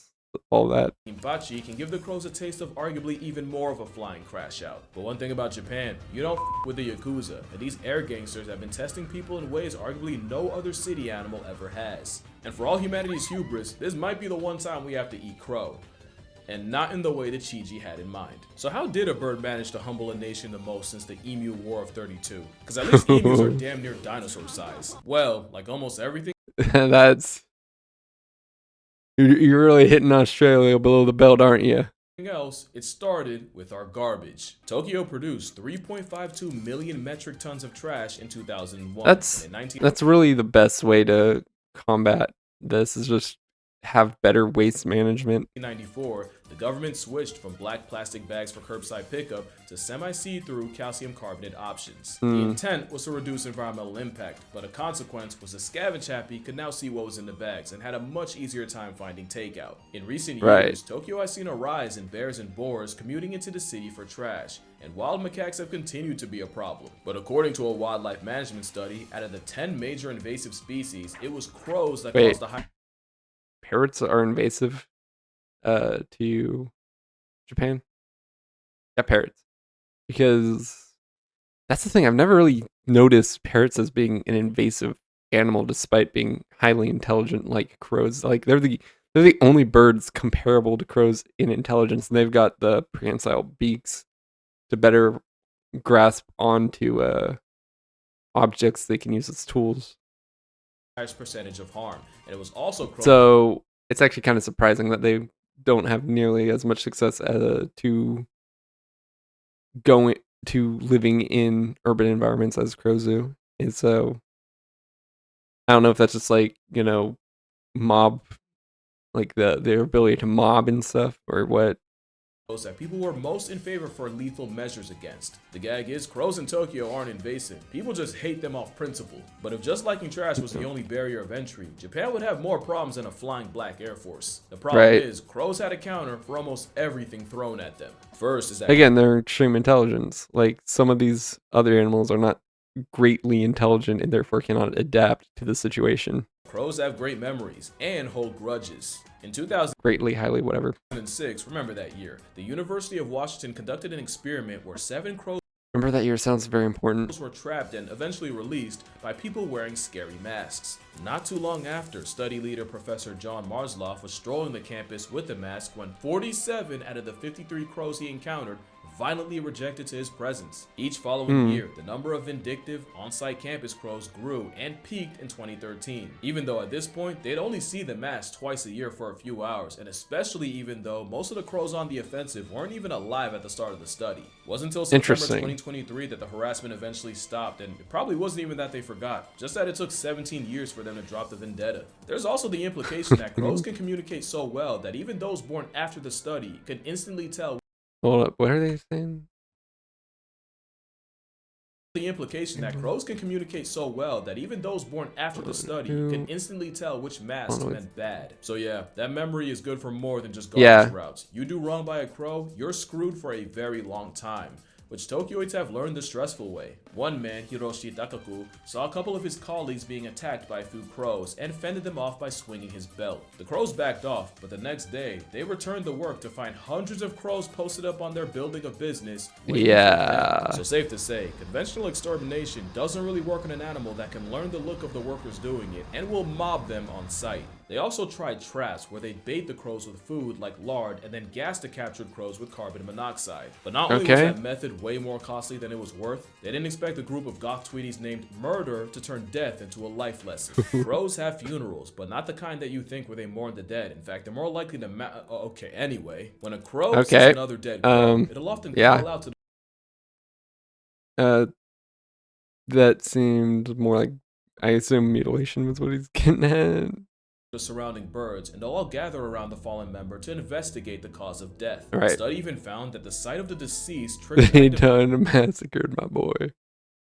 All that. Imbachi can give the crows a taste of arguably even more of a flying crash out. But one thing about Japan, you don't with the Yakuza, and these air gangsters have been testing people in ways arguably no other city animal ever has. And for all humanity's hubris, this might be the one time we have to eat crow. And not in the way that Chiji had in mind. So how did a bird manage to humble a nation the most since the Emu War of 32? Because at least emus are damn near dinosaur size. Well, like almost everything. You're really hitting Australia below the belt, aren't you? Else, it started with our garbage. Tokyo produced 3.52 million metric tons of trash in 2001. That's really the best way to combat this, is just have better waste management. In 1994, the government switched from black plastic bags for curbside pickup to semi-see-through calcium carbonate options. The intent was to reduce environmental impact, but a consequence was the scavenge happy could now see what was in the bags and had a much easier time finding takeout. In recent years, Tokyo has seen a rise in bears and boars commuting into the city for trash, and wild macaques have continued to be a problem. But according to a wildlife management study, out of the 10 major invasive species, it was crows that caused the high. Parrots are invasive to Japan? Yeah, parrots. Because that's the thing, I've never really noticed parrots as being an invasive animal despite being highly intelligent like crows. They're the only birds comparable to crows in intelligence, and they've got the prehensile beaks to better grasp onto objects they can use as tools. Percentage of harm, and it was also so it's actually kind of surprising that they don't have nearly as much success to living in urban environments as crows do. And so I don't know if that's just mob, their ability to mob and stuff, or what. That people were most in favor for lethal measures against. The gag is, crows in Tokyo aren't invasive. People just hate them off principle. But if just liking trash was the only barrier of entry, Japan would have more problems than a flying black Air Force. The problem is, crows had a counter for almost everything thrown at them. First is that, again, they're extreme intelligence. Some of these other animals are not greatly intelligent and therefore cannot adapt to the situation. Crows have great memories and hold grudges. In 2000, greatly, highly, whatever. 2006, remember that year, the University of Washington conducted an experiment where 7 crows Remember that year sounds very important. Were trapped and eventually released by people wearing scary masks. Not too long after, study leader Professor John Marsloff was strolling the campus with a mask when 47 out of the 53 crows he encountered violently rejected to his presence. Each following year, the number of vindictive on-site campus crows grew and peaked in 2013. Even though at this point, they'd only see the mask twice a year for a few hours, and especially even though most of the crows on the offensive weren't even alive at the start of the study. It wasn't until September 2023 that the harassment eventually stopped, and it probably wasn't even that they forgot, just that it took 17 years for them to drop the vendetta. There's also the implication that crows can communicate so well that even those born after the study can instantly tell. Hold up, what are they saying? The implication that crows can communicate so well that even those born after the study can instantly tell which mask meant bad. So yeah, that memory is good for more than just garbage routes. You do wrong by a crow, you're screwed for a very long time, which Tokyoites have learned the stressful way. One man, Hiroshi Takaku, saw a couple of his colleagues being attacked by a few crows and fended them off by swinging his belt. The crows backed off, but the next day, they returned to work to find hundreds of crows posted up on their building of business. Yeah. So safe to say, conventional extermination doesn't really work on an animal that can learn the look of the workers doing it and will mob them on sight. They also tried traps where they'd bait the crows with food like lard and then gas the captured crows with carbon monoxide. But not only was that method way more costly than it was worth, they didn't expect a group of goth tweeties named Murder to turn death into a life lesson. Crows have funerals, but not the kind that you think where they mourn the dead. In fact, they're more likely to anyway, when a crow sees another dead crow, it'll often call out to that seemed more like, I assume mutilation was what he's getting at. The surrounding birds, and they'll all gather around the fallen member to investigate the cause of death. Right. The study even found that the sight of the deceased triggered They done massacred my boy.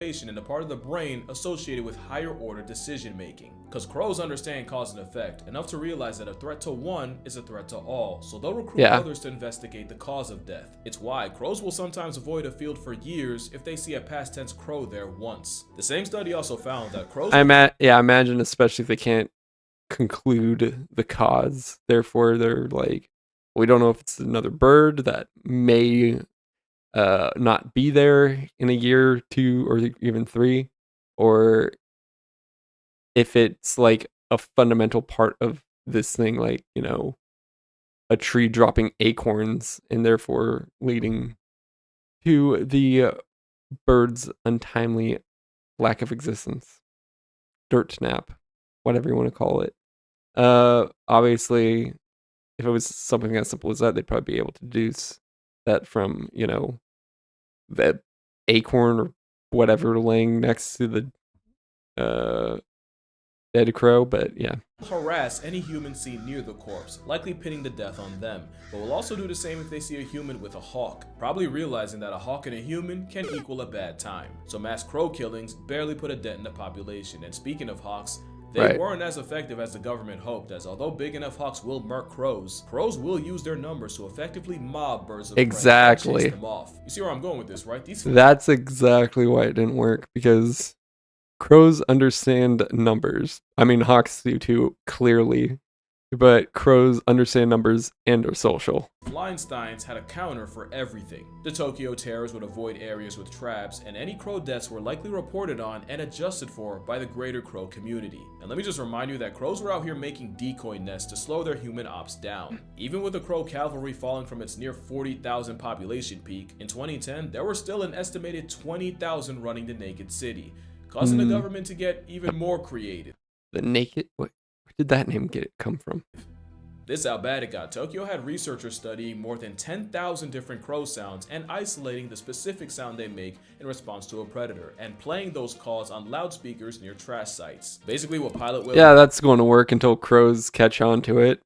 in the part of the brain associated with higher order decision making. Because crows understand cause and effect enough to realize that a threat to one is a threat to all, so they'll recruit others to investigate the cause of death. It's why crows will sometimes avoid a field for years if they see a past tense crow there once. The same study also found that crows imagine especially if they can't conclude the cause, therefore they're like, we don't know if it's another bird that may not be there in a year, 2 or even 3, or if it's like a fundamental part of this thing, like, you know, a tree dropping acorns and therefore leading to the bird's untimely lack of existence, dirt nap, whatever you want to call it. Obviously, if it was something as simple as that, they'd probably be able to deduce that from, you know, that acorn or whatever laying next to the dead crow. But yeah, harass any human seen near the corpse, likely pinning the death on them, but will also do the same if they see a human with a hawk, probably realizing that a hawk and a human can equal a bad time. So mass crow killings barely put a dent in the population. And speaking of hawks, they weren't as effective as the government hoped, as although big enough hawks will murk crows, crows will use their numbers to effectively mob birds of prey and chase them off. You see where I'm going with this, right? That's exactly why it didn't work, because crows understand numbers. I mean, hawks do too, clearly, but crows understand numbers and are social. Feinstein's had a counter for everything. The Tokyo terrors would avoid areas with traps, and any crow deaths were likely reported on and adjusted for by the greater crow community. And let me just remind you that crows were out here making decoy nests to slow their human ops down. Even with the crow cavalry falling from its near 40,000 population peak, in 2010 there were still an estimated 20,000 running the naked city, causing the government to get even more creative. The naked? Where did that name come from? This is how bad it got. Tokyo had researchers studying more than 10,000 different crow sounds and isolating the specific sound they make in response to a predator, and playing those calls on loudspeakers near trash sites. Basically what Pilot Will... Yeah, that's going to work until crows catch on to it.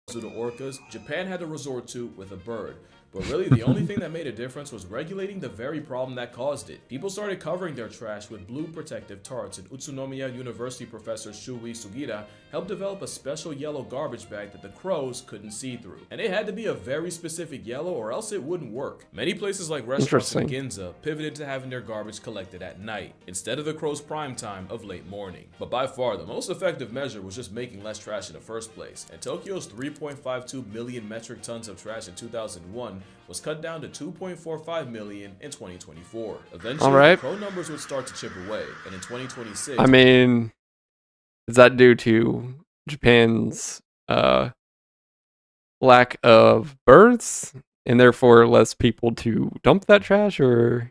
To the orcas, Japan had to resort to with a bird. But really, the only thing that made a difference was regulating the very problem that caused it. People started covering their trash with blue protective tarps, and Utsunomiya University professor Shuei Sugira helped develop a special yellow garbage bag that the crows couldn't see through. And it had to be a very specific yellow or else it wouldn't work. Many places like restaurants in Ginza pivoted to having their garbage collected at night, instead of the crows' prime time of late morning. But by far, the most effective measure was just making less trash in the first place. And Tokyo's 3.52 million metric tons of trash in 2001 was cut down to 2.45 million in 2024. Eventually, All right. the crow numbers would start to chip away, and in 2026, I mean, is that due to Japan's lack of birds and therefore less people to dump that trash, or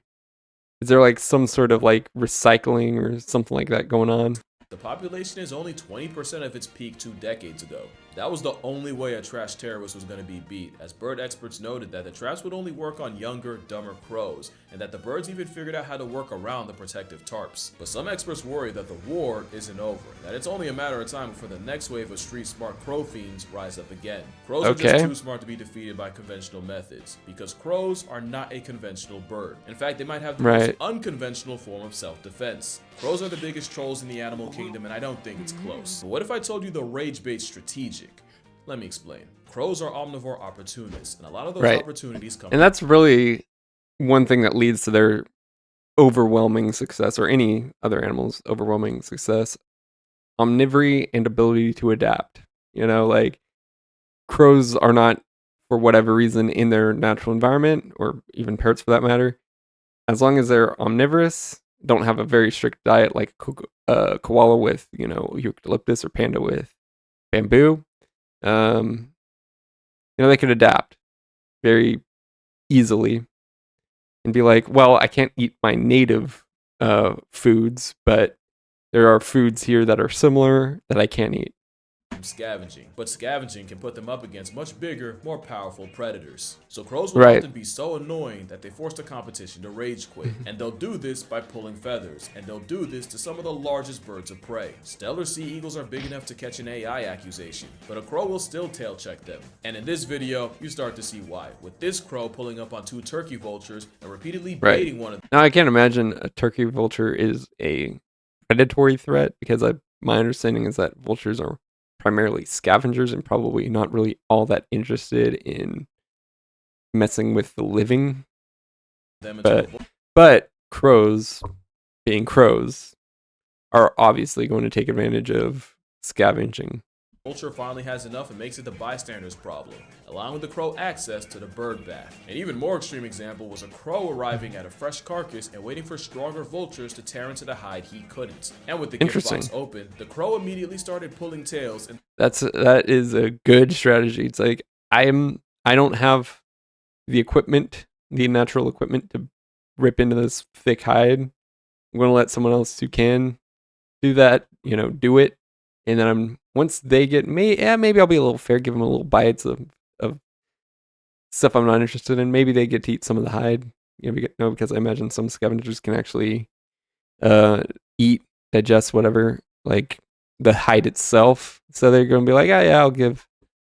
is there like some sort of like recycling or something like that going on? the population is only 20% of its peak 2 decades ago. That was the only way a trash terrorist was going to be beat, as bird experts noted that the traps would only work on younger, dumber crows, and that the birds even figured out how to work around the protective tarps. But some experts worry that the war isn't over, that it's only a matter of time before the next wave of street-smart crow fiends rise up again. Crows are just too smart to be defeated by conventional methods, because crows are not a conventional bird. In fact, they might have the most unconventional form of self-defense. Crows are the biggest trolls in the animal kingdom, and I don't think it's close. But what if I told you the rage bait's strategic? Let me explain. Crows are omnivore opportunists, and a lot of those opportunities come. And that's really one thing that leads to their overwhelming success, or any other animal's overwhelming success: omnivory and ability to adapt. You know, like crows are not, for whatever reason, in their natural environment, or even parrots for that matter. As long as they're omnivorous, don't have a very strict diet like koala with, you know, eucalyptus, or panda with bamboo. You know, they could adapt very easily and be like, well, I can't eat my native foods, but there are foods here that are similar that I can't eat. Scavenging, but scavenging can put them up against much bigger, more powerful predators. So crows will often be so annoying that they force the competition to rage quit, and they'll do this by pulling feathers, and they'll do this to some of the largest birds of prey. Stellar sea eagles are big enough to catch an AI accusation, but a crow will still tail check them. And in this video, you start to see why, with this crow pulling up on 2 turkey vultures and repeatedly baiting one of them. Now, I can't imagine a turkey vulture is a predatory threat, because my understanding is that vultures are primarily scavengers and probably not really all that interested in messing with the living. But crows, being crows, are obviously going to take advantage of scavenging. Vulture finally has enough and makes it the bystander's problem, allowing the crow access to the bird bath. An even more extreme example was a crow arriving at a fresh carcass and waiting for stronger vultures to tear into the hide he couldn't. And with the gift box open, the crow immediately started pulling tails. And that is a good strategy. It's like, I don't have the equipment, the natural equipment to rip into this thick hide. I'm going to let someone else who can do that, you know, do it. And then once they get maybe I'll be a little fair, give them a little bites of stuff I'm not interested in. Maybe they get to eat some of the hide, you know, because I imagine some scavengers can actually eat, digest whatever, like the hide itself. So they're going to be like, yeah, I'll give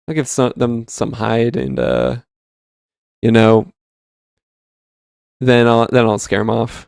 them some hide, and you know, then I'll scare them off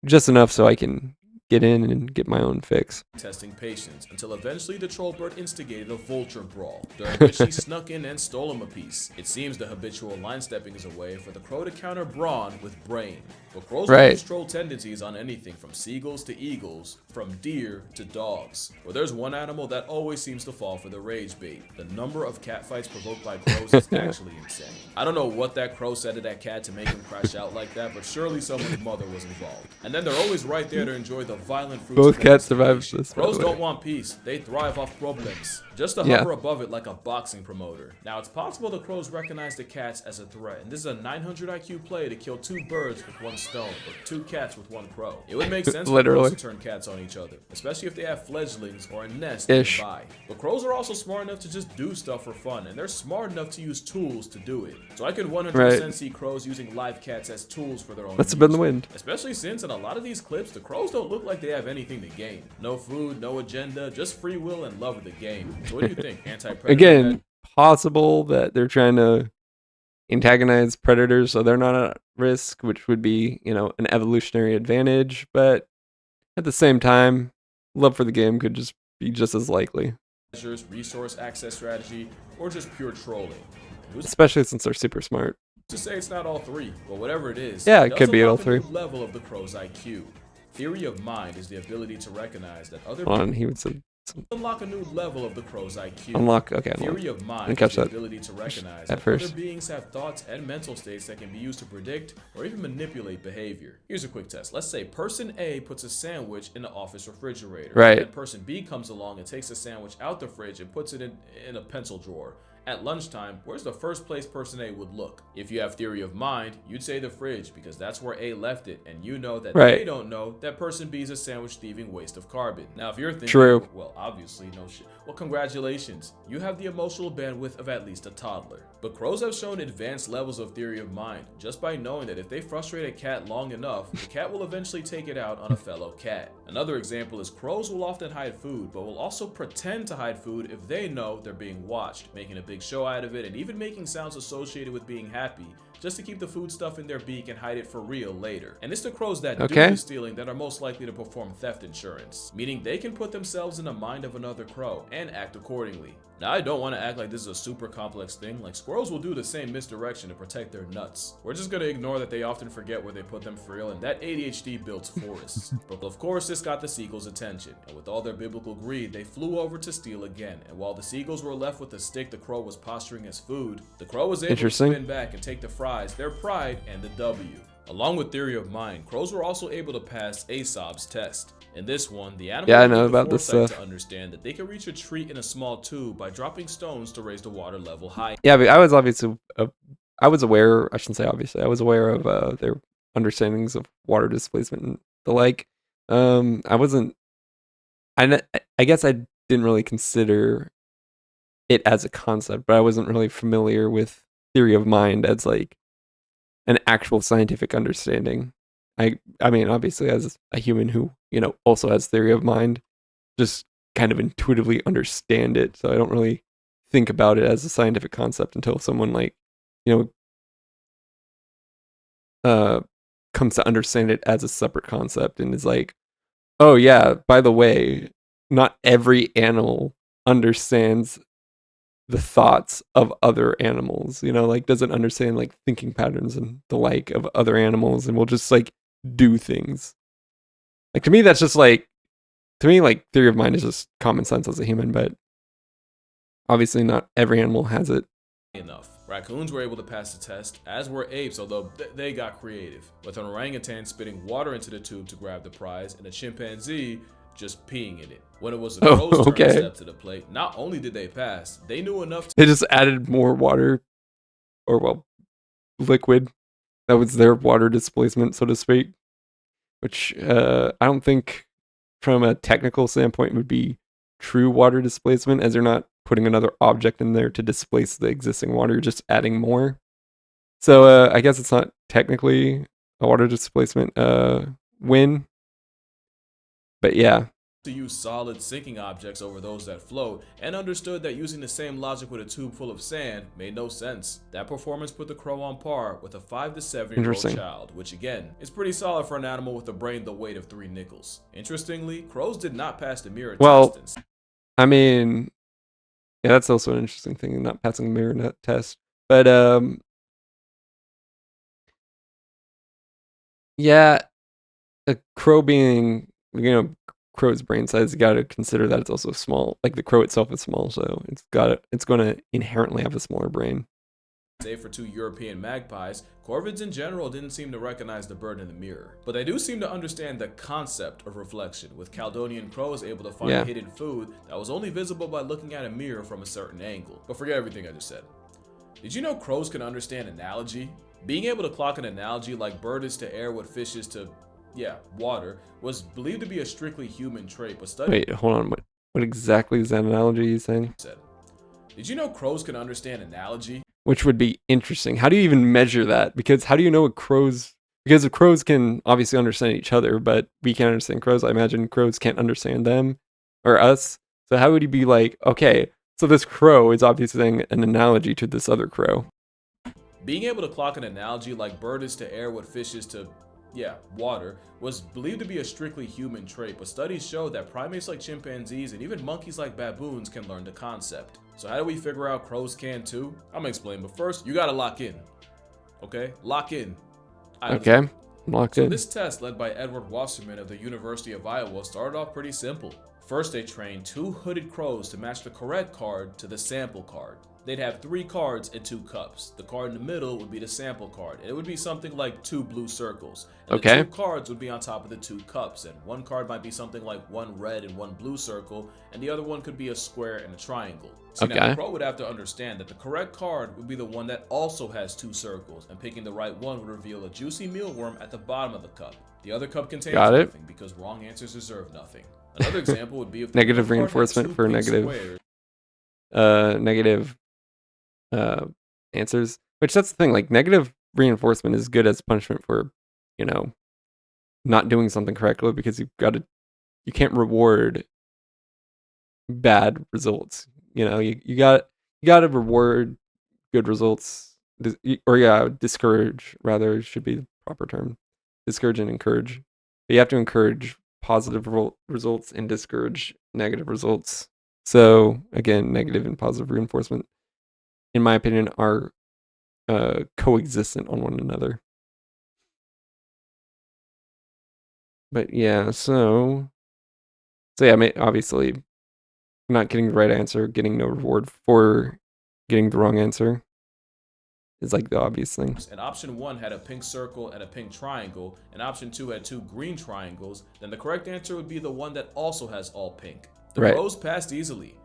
just enough so I can get in and get my own fix. Testing patience, until eventually the troll bird instigated a vulture brawl, during which he snuck in and stole him a piece. It seems the habitual line stepping is a way for the crow to counter brawn with brain. But crows will use troll tendencies on anything from seagulls to eagles, from deer to dogs. But there's one animal that always seems to fall for the rage bait. The number of catfights provoked by crows is actually insane. I don't know what that crow said to that cat to make him crash out like that, but surely someone's mother was involved. And then they're always right there to enjoy the violent fruits. Both cats survive this. Crows don't want peace. They thrive off problems. Just to hover above it like a boxing promoter. Now, it's possible the crows recognize the cats as a threat, and this is a 900 IQ play to kill 2 birds with 1 stone, or 2 cats with 1 crow. It would make sense for crows to turn cats on each other, especially if they have fledglings or a nest nearby. But crows are also smart enough to just do stuff for fun, and they're smart enough to use tools to do it. So I can 100% see crows using live cats as tools for their own Let's spin the wind. Especially since in a lot of these clips, the crows don't look like they have anything to gain. No food, no agenda, just free will and love of the game. So what do you think? Anti-predator? Again, possible that they're trying to antagonize predators so they're not at risk, which would be, you know, an evolutionary advantage, but at the same time, love for the game could just be just as likely. Resource access strategy, or just pure trolling. Especially since they're super smart. To say it's not all 3, but whatever it is, it could be all 3. Level of the crow's IQ. Theory of mind is the ability to recognize that other people. He would say Unlock a new level of the crow's IQ. Unlock. Okay. Theory of mind Didn't catch is the that ability to recognize at that first. other beings have thoughts and mental states that can be used to predict or even manipulate behavior. Here's a quick test. Let's say person A puts a sandwich in the office refrigerator. Right. And person B comes along and takes the sandwich out the fridge and puts it in a pencil drawer. At lunchtime, where's the first place person A would look? If you have theory of mind, you'd say the fridge because that's where A left it, and you know that Right. they don't know that person B is a sandwich thieving waste of carbon. Now, if you're thinking, True. well, obviously no shit. Well, congratulations. You have the emotional bandwidth of at least a toddler. But crows have shown advanced levels of theory of mind just by knowing that if they frustrate a cat long enough, the cat will eventually take it out on a fellow cat. Another example is crows will often hide food, but will also pretend to hide food if they know they're being watched, making a big show out of it and even making sounds associated with being happy, just to keep the food stuff in their beak and hide it for real later. And it's the crows that do the stealing that are most likely to perform theft insurance, meaning they can put themselves in the mind of another crow and act accordingly. Now, I don't want to act like this is a super complex thing. Like, squirrels will do the same misdirection to protect their nuts. We're just gonna ignore that they often forget where they put them for real, and that ADHD builds forests. But of course, this got the seagulls' attention, and with all their biblical greed, they flew over to steal again. And while the seagulls were left with the stick the crow was posturing as food, the crow was able to spin back and take the fries, their pride, and the W. Along with theory of mind, crows were also able to pass Aesop's test. In this one, the animal I know had the about this foresight stuff. to understand that they could reach a treat in a small tube by dropping stones to raise the water level high. Yeah, but I was obviously, I was aware. I shouldn't say obviously. I was aware of their understandings of water displacement and the like. I wasn't. I guess I didn't really consider it as a concept, but I wasn't really familiar with theory of mind as like an actual scientific understanding. I mean, obviously, as a human who, also has theory of mind, just kind of intuitively understand it. So I don't really think about it as a scientific concept until someone comes to understand it as a separate concept and is like, oh yeah, by the way, not every animal understands the thoughts of other animals, doesn't understand like thinking patterns and the like of other animals, and will just like do things. Like, to me, that's just like, like theory of mind is just common sense as a human, but obviously not every animal has it. Enough. Raccoons were able to pass the test, as were apes, although they got creative, with an orangutan spitting water into the tube to grab the prize, and a chimpanzee just peeing in it. When it was the crow's turn to step to the plate, not only did they pass, they knew enough to— They just added more water, or well, liquid. That was their water displacement, so to speak, which I don't think from a technical standpoint would be true water displacement, as you're not putting another object in there to displace the existing water, you're just adding more. So I guess it's not technically a water displacement win, but yeah. To use solid sinking objects over those that float, and understood that using the same logic with a tube full of sand made no sense. That performance put the crow on par with a 5 to 7 year old child, which again is pretty solid for an animal with a brain the weight of 3 nickels. Interestingly, crows did not pass the mirror test. I mean, yeah, that's also an interesting thing, not passing the mirror test. But yeah, a crow being, crow's brain size, you got to consider that it's also small. Like, the crow itself is small, so it's going to inherently have a smaller brain. Save for 2 European magpies, corvids in general didn't seem to recognize the bird in the mirror. But they do seem to understand the concept of reflection, with Caledonian crows able to find hidden food that was only visible by looking at a mirror from a certain angle. But forget everything I just said. Did you know crows can understand analogy? Being able to clock an analogy like bird is to air what fish is to water was believed to be a strictly human trait, but Wait, hold on. What exactly is that analogy you saying? Did you know crows can understand analogy? Which would be interesting. How do you even measure that? Because how do you know what crows... Because the crows can obviously understand each other, but we can't understand crows. I imagine crows can't understand them or us. So how would you be like, okay, so this crow is obviously saying an analogy to this other crow? Being able to clock an analogy like bird is to air what fish is to water was believed to be a strictly human trait, but studies show that primates like chimpanzees and even monkeys like baboons can learn the concept. So how do we figure out crows can too? I'm gonna explain, but first you gotta lock in. Okay? Lock in. Okay. Locked So in. this test, led by Edward Wasserman of the University of Iowa, started off pretty simple. First, they trained 2 hooded crows to match the correct card to the sample card. They'd have 3 cards and 2 cups. The card in the middle would be the sample card, and it would be something like 2 blue circles. And Okay. the 2 cards would be on top of the 2 cups, and one card might be something like 1 red and 1 blue circle, and the other one could be a square and a triangle. See, now Okay. the crow would have to understand that the correct card would be the one that also has 2 circles, and picking the right one would reveal a juicy mealworm at the bottom of the cup. The other cup contains Got it. nothing because wrong answers deserve nothing. Another example would be if the Negative card had reinforcement 2 for pink negative. squares. Negative answers. Which that's the thing, like negative reinforcement is good as punishment for, you know, not doing something correctly, because you can't reward bad results. You know, you got to reward good results, discourage rather should be the proper term. Discourage and encourage. But you have to encourage positive results and discourage negative results. So again, negative and positive reinforcement, in my opinion, are coexistent on one another. But yeah, so yeah, obviously not getting the right answer, getting no reward for getting the wrong answer is like the obvious thing. And option 1 had a pink circle and a pink triangle, and option 2 had 2 green triangles, then the correct answer would be the one that also has all pink. The Right. crows passed easily.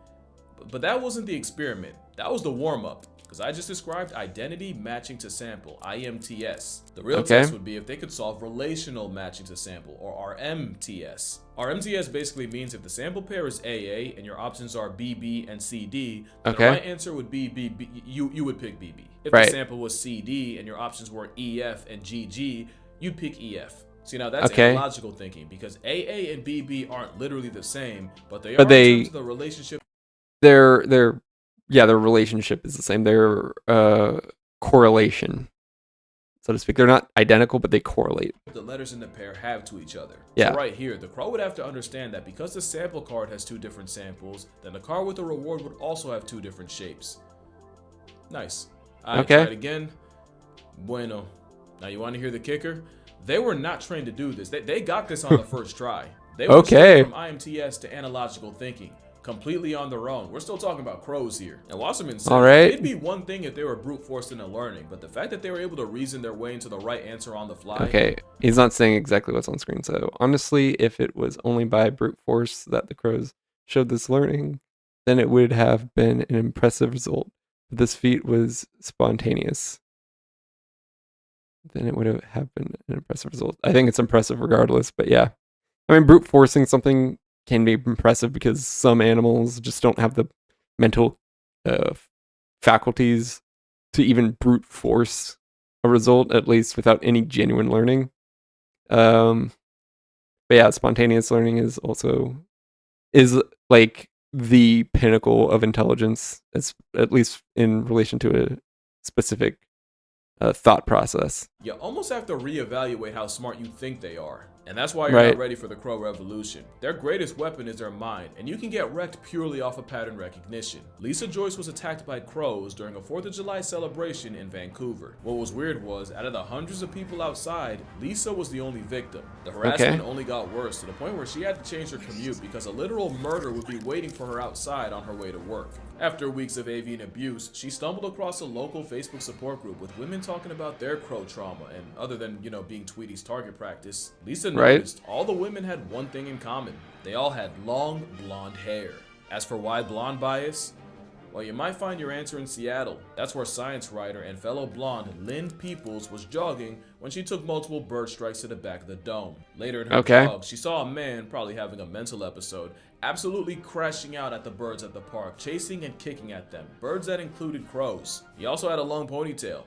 But that wasn't the experiment. That was the warm-up. Because I just described identity matching to sample, IMTS. The real Okay. test would be if they could solve relational matching to sample, or RMTS. RMTS basically means if the sample pair is AA and your options are BB and CD, then Okay. the right answer would be BB. You would pick BB. If Right. the sample was CD and your options were EF and GG, you'd pick EF. See, now that's Okay. analogical thinking, because AA and BB aren't literally the same, but they are But in terms of the relationship. Their relationship is the same. Their correlation, so to speak. They're not identical, but they correlate. The letters in the pair have to each other. Yeah. So right here, the crow would have to understand that because the sample card has 2 different samples, then the card with the reward would also have 2 different shapes. Nice. I Okay. tried again. Bueno. Now you want to hear the kicker? They were not trained to do this. They got this on the first try. They were Okay. from IMTS to analogical thinking, completely on their own. We're still talking about crows here. And Wasserman said All right. it'd be one thing if they were brute forced into learning, but the fact that they were able to reason their way into the right answer on the fly. Okay, he's not saying exactly what's on screen. So honestly, if it was only by brute force that the crows showed this learning, then it would have been an impressive result. But this feat was spontaneous. Then it would have been an impressive result. I think it's impressive regardless, but yeah. I mean, brute forcing something can be impressive because some animals just don't have the mental faculties to even brute force a result, at least without any genuine learning. But yeah, spontaneous learning is like the pinnacle of intelligence, at least in relation to a specific thought process. You almost have to reevaluate how smart you think they are. And that's why you're Right. not ready for the crow revolution. Their greatest weapon is their mind, and you can get wrecked purely off of pattern recognition. Lisa Joyce was attacked by crows during a 4th of July celebration in Vancouver. What was weird was, out of the hundreds of people outside, Lisa was the only victim. The harassment only got worse, to the point where she had to change her commute because a literal murder would be waiting for her outside on her way to work. After weeks of avian abuse, she stumbled across a local Facebook support group with women talking about their crow trauma, and other than, being Tweety's target practice, Lisa noticed all the women had one thing in common. They all had long, blonde hair. As for why blonde bias? Well, you might find your answer in Seattle. That's where science writer and fellow blonde Lynn Peoples was jogging when she took multiple bird strikes to the back of the dome. Later in her jog, she saw a man, probably having a mental episode, absolutely crashing out at the birds at the park, chasing and kicking at them. Birds that included crows. He also had a long ponytail.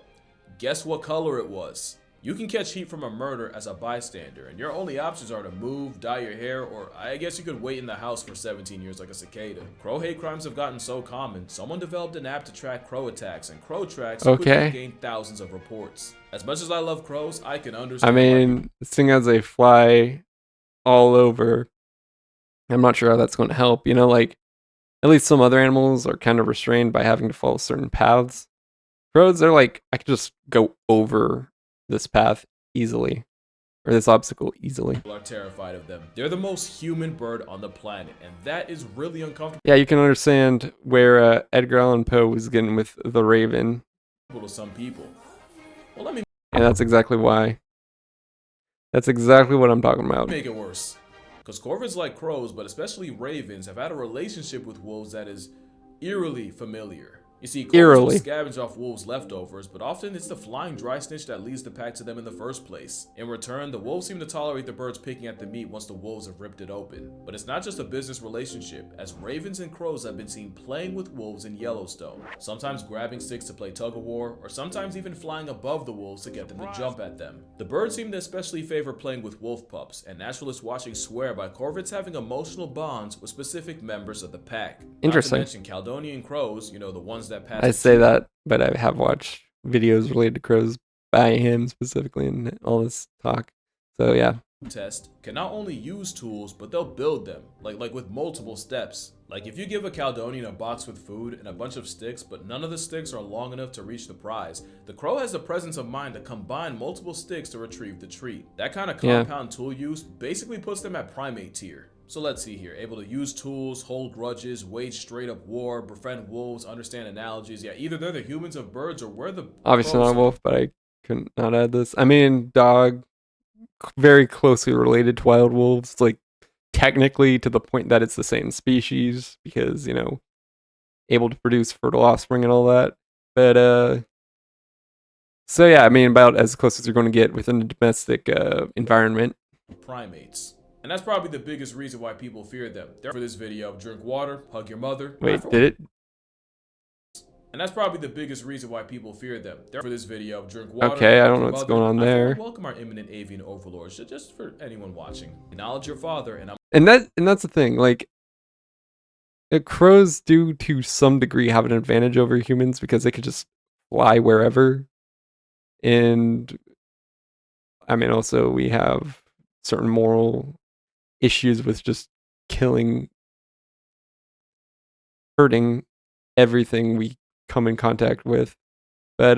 Guess what color it was? You can catch heat from a murder as a bystander, and your only options are to move, dye your hair, or I guess you could wait in the house for 17 years like a cicada. Crow hate crimes have gotten so common, someone developed an app to track crow attacks, and crow tracks quickly gained thousands of reports. As much as I love crows, I can understand. I mean, seeing as they fly all over, I'm not sure how that's going to help. Like, at least some other animals are kind of restrained by having to follow certain paths. Crows, they're like, I could just go over this path easily. or this obstacle easily. People are terrified of them. They're the most human bird on the planet, and that is really uncomfortable Yeah, you can understand where Edgar Allan Poe was getting with the Raven, to some people. Well, let me and that's exactly why. That's exactly what I'm talking about. make it worse. Because corvids like crows, but especially ravens, have had a relationship with wolves that is eerily familiar. You see, corvids will Eerily. scavenge off wolves' leftovers, but often it's the flying dry snitch that leads the pack to them in the first place. In return, the wolves seem to tolerate the birds picking at the meat once the wolves have ripped it open. But it's not just a business relationship, as ravens and crows have been seen playing with wolves in Yellowstone, sometimes grabbing sticks to play tug-of-war, or sometimes even flying above the wolves to get them to jump at them. The birds seem to especially favor playing with wolf pups, and naturalists watching swear by corvids having emotional bonds with specific members of the pack. Interesting. Not to mention Caledonian crows, you know, the ones that pass I the say that, but I have watched videos related to crows by him specifically and all this talk. So yeah. test can not only use tools, but they'll build them, like with multiple steps. Like if you give a Caledonian a box with food and a bunch of sticks, but none of the sticks are long enough to reach the prize, the crow has the presence of mind to combine multiple sticks to retrieve the treat. That kind of compound tool use basically puts them at primate tier. So let's see here, able to use tools, hold grudges, wage straight up war, befriend wolves, understand analogies. Yeah, either they're the humans of birds or we're the Obviously crows not a wolf, but I couldn't not add this. I mean, dog, very closely related to wild wolves, like technically to the point that it's the same species because, you know, able to produce fertile offspring and all that. But so yeah, I mean, about as close as you're going to get within the domestic environment. primates. And that's probably the biggest reason why people fear them. For this video, drink water, hug your mother. Wait, did it? And that's probably the biggest reason why people fear them. For this video, drink water. Okay, I hug don't know your what's mother. going on I thought there. I'd welcome our imminent avian overlords, just for anyone watching. Acknowledge your father, and I'm And that's the thing, like crows do to some degree have an advantage over humans because they could just fly wherever. And I mean, also we have certain moral issues with just hurting everything we come in contact with. But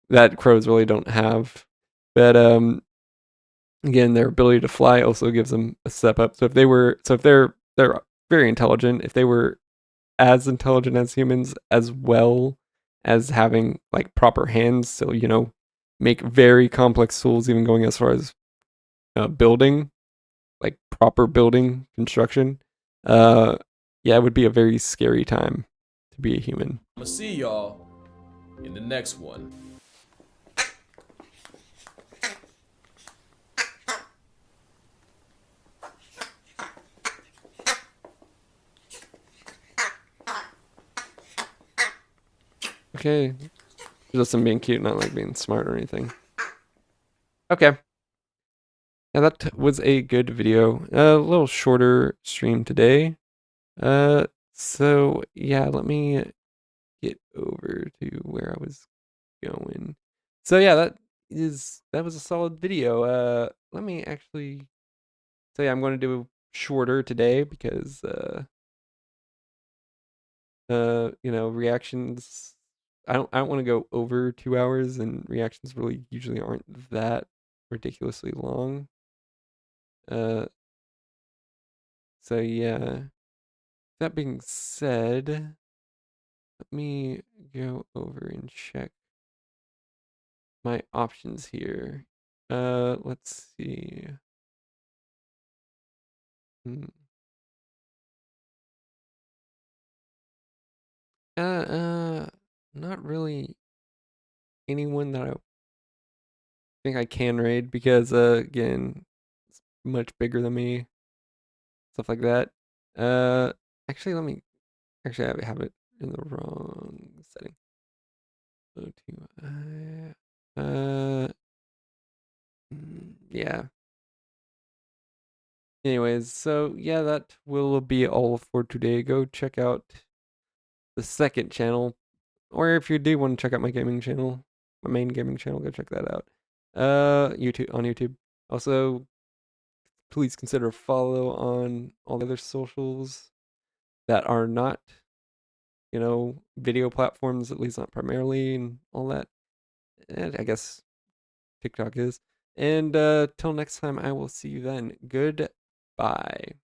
that crows really don't have. But again, their ability to fly also gives them a step up. So if they're very intelligent, if they were as intelligent as humans, as well as having like proper hands, so you know, make very complex tools, even going as far as building, like proper building construction. Yeah, it would be a very scary time to be a human. gonna see y'all in the next one. Okay, just them being cute, not like being smart or anything. Okay. Yeah, that was a good video. A little shorter stream today. So yeah, let me get over to where I was going. So yeah, that was a solid video. Let me actually say I'm going to do shorter today because you know, reactions, I don't want to go over 2 hours, and reactions really usually aren't that ridiculously long. So yeah. That being said, let me go over and check my options here. Let's see. Not really anyone that I think I can raid because again, it's much bigger than me. Stuff like that. Actually, I have it in the wrong setting. Go to yeah. Anyways, so yeah, that will be all for today. Go check out the second channel, or if you do want to check out my gaming channel, my main gaming channel, go check that out. YouTube on YouTube. Also, please consider a follow on all the other socials that are not, you know, video platforms, at least not primarily, and all that. And I guess TikTok is. And till next time, I will see you then. Goodbye.